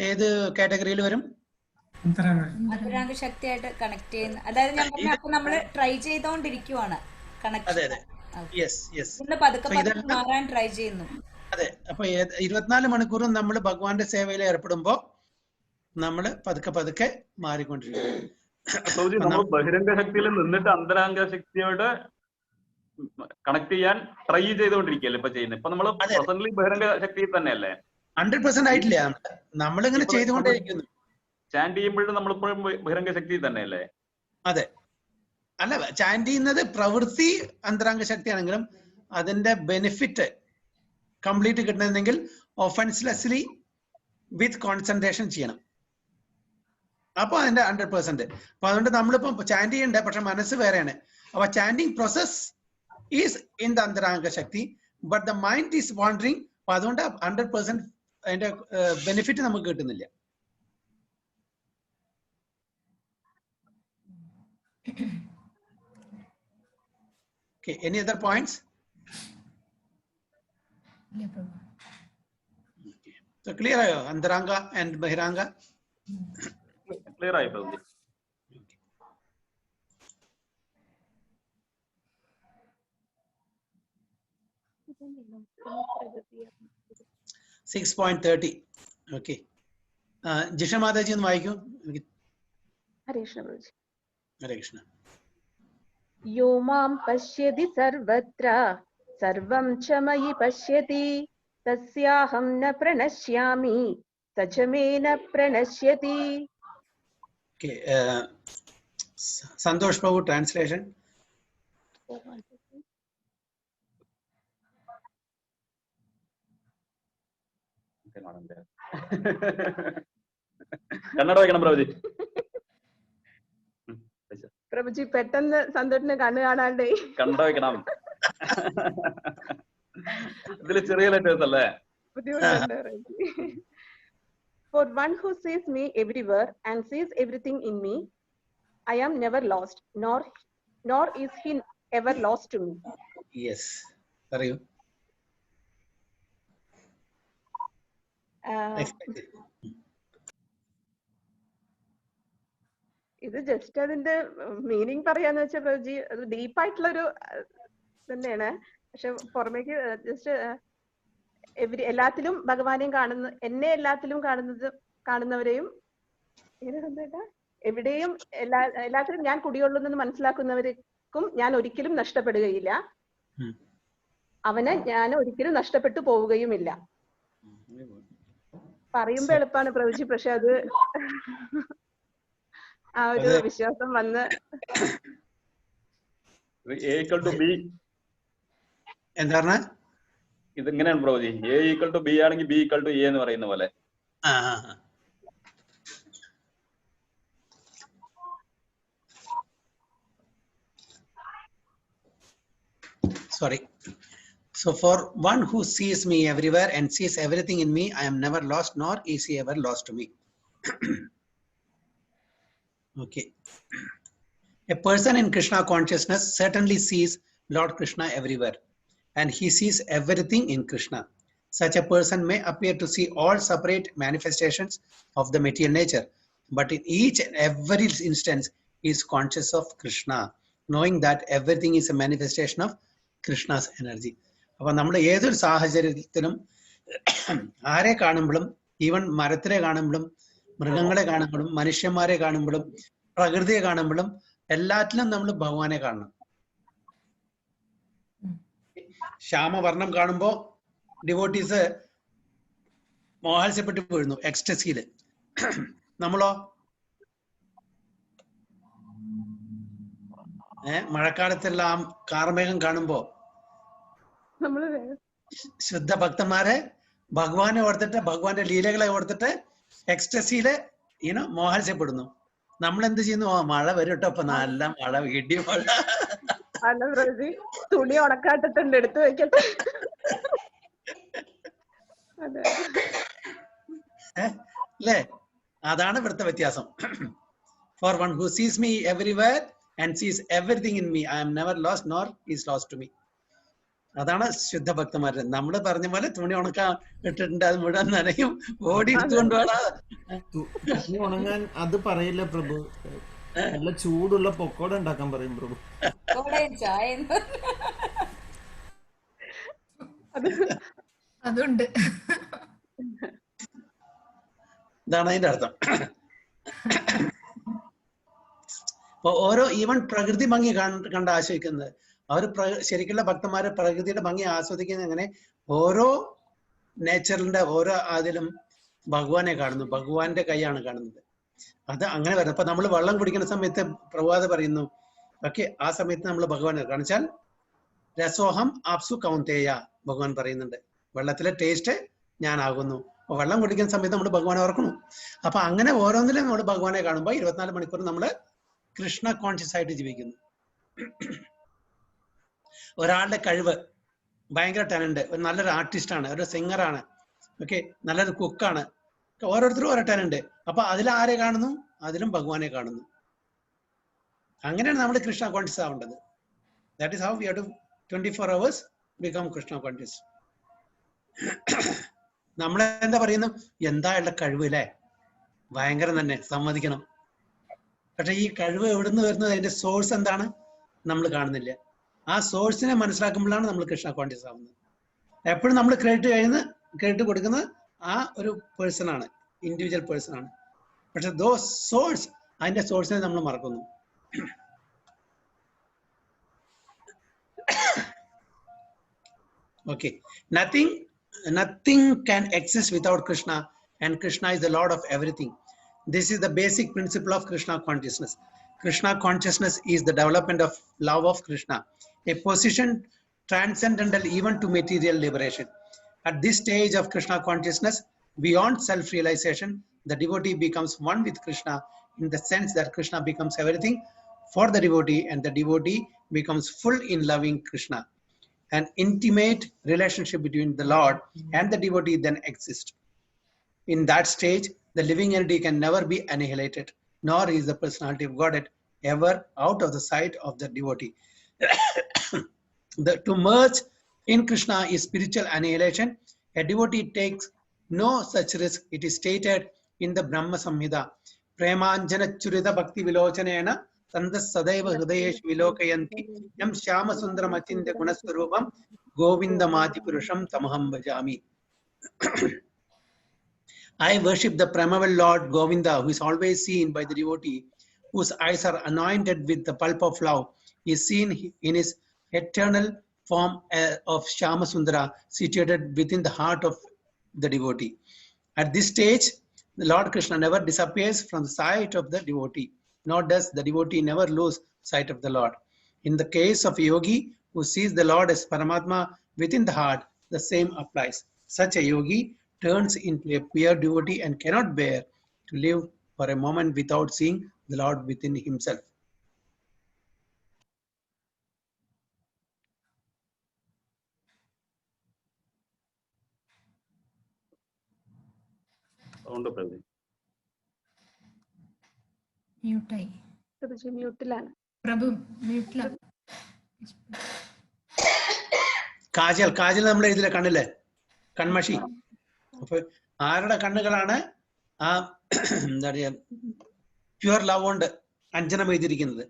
ഏത് കാറ്റഗറിയിൽ വരും? അന്തരാംഗ ശക്തിയായിട്ട് കണക്ട് ചെയ്യുന്ന, അതായത് നമ്മള് ട്രൈ ചെയ്തോണ്ടിരിക്കുവാണ്. മാറാൻ ട്രൈ ചെയ്യുന്നു. അതെ. അപ്പൊ 24 മണിക്കൂറും നമ്മൾ ഭഗവാന്റെ സേവയിൽ ഏർപ്പെടുമ്പോ നമ്മള് പതുക്കെ മാറിക്കൊണ്ടിരിക്കും. നമ്മൾ ബഹിരംഗ ശക്തിയിൽ നിന്നിട്ട് അന്തരാംഗ ശക്തിയോട് കണക്ട് ചെയ്യാൻ ട്രൈ ചെയ്തുകൊണ്ടിരിക്കുകയല്ലേ ഇപ്പൊ ചെയ്യുന്നത്? ഇപ്പൊ നമ്മള് പ്രസന്റ്ലി ബഹിരംഗ ശക്തിയിൽ തന്നെയല്ലേ? 100% ആയിട്ടില്ല, നമ്മളിങ്ങനെ ചെയ്തുകൊണ്ടേയിരിക്കുന്നു. ചാൻഡ് ചെയ്യുമ്പോഴും നമ്മളിപ്പോഴും ബഹിരംഗ ശക്തി തന്നെയല്ലേ? അതെ. അല്ല, ചാൻഡ് ചെയ്യുന്നത് പ്രവൃത്തി അന്തരാംഗ ശക്തിയാണെങ്കിലും അതിന്റെ ബെനിഫിറ്റ് കംപ്ലീറ്റ് കിട്ടണമെങ്കിൽ ഒഫൻസ്ലെസ്ലി വിത്ത് കോൺസെൻട്രേഷൻ ചെയ്യണം. അപ്പൊ അതിന്റെ 100%. അപ്പൊ അതുകൊണ്ട് നമ്മളിപ്പോ ചാൻഡ് ചെയ്യണ്ടേ, പക്ഷെ മനസ്സ് വേറെയാണ്. അപ്പൊ chanting process is in the അന്തരാംഗ ശക്തി, but the mind is wandering. അപ്പൊ അതുകൊണ്ട് 100% അതിന്റെ ബെനിഫിറ്റ് നമുക്ക് കിട്ടുന്നില്ല. Okay, any other points? Okay. So clear ayo Antaranga and Bahiranga? Clear ayo Prabhuji. 6.30. Okay. Jisha Mataji ഒന്ന് വായിക്കൂ. ഹരേ കൃഷ്ണ പ്രഭുജി. ഹരേ കൃഷ്ണ. യോ മാം പശ്യതി സർവത്ര സർവം ച മയി പശ്യതി തസ്യാഹം ന പ്രണശ്യാമി സച മേ ന പ്രണശ്യതി. Okay. Santosh Prabhu, translation. Kannada വായിക്കണം പ്രഭുജി. പ്രഭുജി പെട്ടെന്ന് സന്തോഷിനെ കണ്ണു കാണാണ്ടേ കന്നഡ വായിക്കണം. ഇതില് ചെറിയ ലെറ്റേഴ്സ് അല്ലേ? For one who sees me everywhere and sees everything in me, I am never lost, nor is he ever lost to me. Yes. പറയൂ. ഇത് ജസ്റ്റ് അതിന്റെ മീനിങ് പറയാന്ന് വെച്ചാൽ പ്രഭുജി അത് ഡീപ്പായിട്ടുള്ളൊരു തന്നെയാണ്. പക്ഷെ പുറമേക്ക് ജസ്റ്റ് എല്ലാത്തിലും ഭഗവാനെയും കാണുന്ന, എന്നെ എല്ലാത്തിലും കാണുന്നവരെയും എവിടെയും എല്ലാത്തിലും ഞാൻ കുടികൊള്ളുന്നെന്ന് മനസ്സിലാക്കുന്നവർക്കും ഞാൻ ഒരിക്കലും നഷ്ടപ്പെടുകയില്ല. അവനെ ഞാൻ ഒരിക്കലും നഷ്ടപ്പെട്ടു പോവുകയുമില്ല. പറയുമ്പോ എളുപ്പമാണ് പ്രഭുജി, പക്ഷെ അത് ആ ഒരു വിശ്വാസം വന്ന് എന്താണ് ഇതിങ്ങനെയാണ് പ്രഭുജി. A = B ആണെങ്കിൽ B = A എന്ന് പറയുന്ന പോലെ. Sorry. So for one who sees me everywhere and sees everything in me, I am never lost, nor is he ever lost to me. Okay. A person in Krishna consciousness certainly sees Lord Krishna everywhere, and he sees everything in Krishna. Such a person may appear to see all separate manifestations of the material nature, but in each and every instance he is conscious of Krishna, knowing that everything is a manifestation of Krishna's energy. അപ്പൊ നമ്മൾ ഏതൊരു സാഹചര്യത്തിലും ആരെ കാണുമ്പോഴും, even മരത്തിലെ കാണുമ്പോഴും, മൃഗങ്ങളെ കാണുമ്പോഴും, മനുഷ്യന്മാരെ കാണുമ്പോഴും, പ്രകൃതിയെ കാണുമ്പോഴും എല്ലാറ്റിലും നമ്മൾ ഭഗവാനെ കാണണം. ശ്യാമവർണ്ണം കാണുമ്പോ ഡിവോട്ടീസ് മോഹാത്സ്യപ്പെട്ട് വീഴുന്നു, എക്സ്റ്റസിയില്. നമ്മളോ മഴക്കാലത്തെല്ലാം കാർമേഘം കാണുമ്പോ ശുദ്ധ ഭക്തന്മാരെ ഭഗവാനെ ഓർത്തിട്ട്, ഭഗവാന്റെ ലീലകളെ ഓർത്തിട്ട് എക്സ്റ്റസിയില് മോഹാത്സ്യപ്പെടുന്നു. നമ്മൾ എന്ത് ചെയ്യുന്നു? മഴ വരും കേട്ടോ, അപ്പൊ നല്ല മഴ, ഇടി മഴ. തുണി ഉണക്കാട്ടിട്ടുണ്ട്, എടുത്തു വെക്കട്ടെ. അല്ലേ? അതാണ് ഇവിടുത്തെ വ്യത്യാസം. For one who sees me everywhere and sees everything in me, I am never lost, nor is lost to me. അതാണ് ശുദ്ധ ഭക്തന്മാര്. നമ്മള് പറഞ്ഞ പോലെ തുണി ഉണക്കാൻ ഇട്ടിട്ടുണ്ട്, അത് മുഴുവൻ നനയും, ഓടി എടുത്തുകൊണ്ട് തുണി ഉണങ്ങാൻ അത് പറയില്ല പ്രഭു, നല്ല ചൂടുള്ള പൊക്കോട ഉണ്ടാക്കാൻ പറയും പ്രഭു. അതുണ്ട്. ഇതാണ് അതിന്റെ അർത്ഥം. ഓരോ ഈവൻ പ്രകൃതി ഭംഗി കണ്ട് ആസ്വദിക്കുന്നത്, അവർ ശരിക്കുള്ള ഭക്തന്മാരെ പ്രകൃതിയുടെ ഭംഗി ആസ്വദിക്കുന്നത് എങ്ങനെ? ഓരോ നേച്ചറിന്റെ ഓരോ അതിലും ഭഗവാനെ കാണുന്നു, ഭഗവാന്റെ കൈയാണ് കാണുന്നത്. അത് അങ്ങനെ വരുന്നത്. അപ്പൊ നമ്മൾ വെള്ളം കുടിക്കുന്ന സമയത്ത് പ്രഭാത പറയുന്നു, ഓക്കെ, ആ സമയത്ത് നമ്മൾ ഭഗവാനെ കാണിച്ചാൽ രസോഹം ആപ്സു കൗന്തേയ ഭഗവാൻ പറയുന്നുണ്ട്, വെള്ളത്തിലെ ടേസ്റ്റ് ഞാനാകുന്നു. അപ്പൊ വെള്ളം കുടിക്കുന്ന സമയത്ത് നമ്മൾ ഭഗവാനെ ഓർക്കണം. അപ്പൊ അങ്ങനെ ഓരോന്നിലും നമ്മൾ ഭഗവാനെ കാണുമ്പോൾ 24 മണിക്കൂർ നമ്മൾ കൃഷ്ണ കോൺഷ്യസ് ആയിട്ട് ജീവിക്കുന്നു. ഒരാളുടെ കഴിവ്, ഭയങ്കര ടാലന്റ്, ഒരു നല്ലൊരു ആർട്ടിസ്റ്റാണ്, ഒരു സിംഗറാണ്, ഓക്കെ, നല്ലൊരു കുക്കാണ്, ഓരോരുത്തരും ഓരോ ടാലന്റ്. അപ്പൊ അതിൽ ആരെ കാണുന്നു? അതിലും ഭഗവാനെ കാണുന്നു. അങ്ങനെയാണ് നമ്മൾ കൃഷ്ണ കോൺഷ്യസ് ആവേണ്ടത്. That is how we have to 24 hours become Krishna conscious. നമ്മളെന്താ പറയുന്നു? എന്താ ഉള്ള കഴിവ് അല്ലേ, ഭയങ്കരം തന്നെ, സമ്മതിക്കണം. പക്ഷെ ഈ കഴിവ് എവിടുന്ന് വരുന്നത്, അതിന്റെ സോഴ്സ് എന്താണ് നമ്മൾ കാണുന്നില്ല. ആ സോഴ്സിനെ മനസ്സിലാക്കുമ്പോഴാണ് നമ്മൾ കൃഷ്ണ കോൺഷ്യസ് ആവുന്നത്. എപ്പോഴും നമ്മൾ ക്രെഡിറ്റ് കൊടുക്കുന്നത് ആ ഒരു പേഴ്സൺ ആണ്, ഇൻഡിവിജ്വൽ പേഴ്സൺ ആണ്. പക്ഷെ സോഴ്സ്, അതിന്റെ സോഴ്സിനെ നമ്മൾ മറക്കുന്നു. Okay, nothing can exist without Krishna, and Krishna is the Lord of everything. This is the basic principle of Krishna consciousness. Krishna consciousness is the development of love of Krishna, a position transcendental even to material liberation. At this stage of Krishna consciousness, beyond self-realization, the devotee becomes one with Krishna, in the sense that Krishna becomes everything for the devotee, and the devotee becomes full in loving Krishna. An intimate relationship between the Lord and the devotee then exists. In that stage, the living entity can never be annihilated, nor is the personality of Godhead ever out of the sight of the devotee. To merge In Krishna is spiritual annihilation. A devotee takes no such risk. It is stated in the Brahma Samhita. Premanjana churita bhakti vilochanena tandas sadaiva hridayeshu vilokayanti yam shyama sundaram achintya gunaswarupam govindamadi purusham tamaham bhajami. I worship the primeval Lord Govinda, who is always seen by the devotee, whose eyes are anointed with the pulp of love. He is seen in his eternal form of Shyama Sundara, situated within the heart of the devotee. At this stage, the Lord Krishna never disappears from the sight of the devotee, nor does the devotee never lose sight of the Lord. In the case of a yogi who sees the Lord as Paramatma within the heart, the same applies. Such a yogi turns into a pure devotee and cannot bear to live for a moment without seeing the Lord within himself. മ്യൂട്ടായി മ്യൂട്ടിലാണ്. പ്രഭു മ്യൂട്ടിലാണ്. കാജൽ നമ്മൾ എഴുതില്ല കണ്ണില് കൺമഷി. അപ്പൊ ആരുടെ കണ്ണുകളാണ് ആ എന്താ പറയാ pure love കൊണ്ട് അഞ്ജനം എഴുതിയിരിക്കുന്നത്,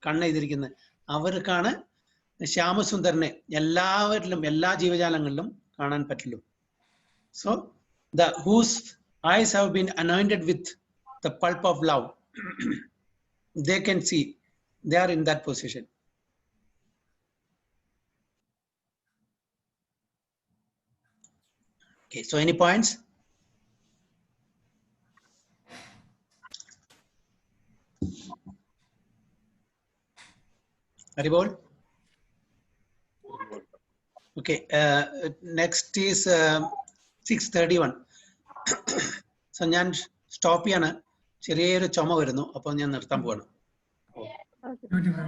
കണ്ണ് എഴുതിയിരിക്കുന്നത്? അവർക്കാണ് ശ്യാമസുന്ദരനെ എല്ലാവരിലും എല്ലാ ജീവജാലങ്ങളിലും കാണാൻ പറ്റുള്ളൂ. So the whose eyes have been anointed with the pulp of love, they can see, they are in that position. Okay, so any points? Haribol? Okay, next is 6:31. So ഞാൻ സ്റ്റോപ്പ് ചെയ്യാണ്, ചെറിയൊരു ചുമ വരുന്നു, അപ്പോൾ ഞാൻ നിർത്താൻ പോവാണ്. Beautiful.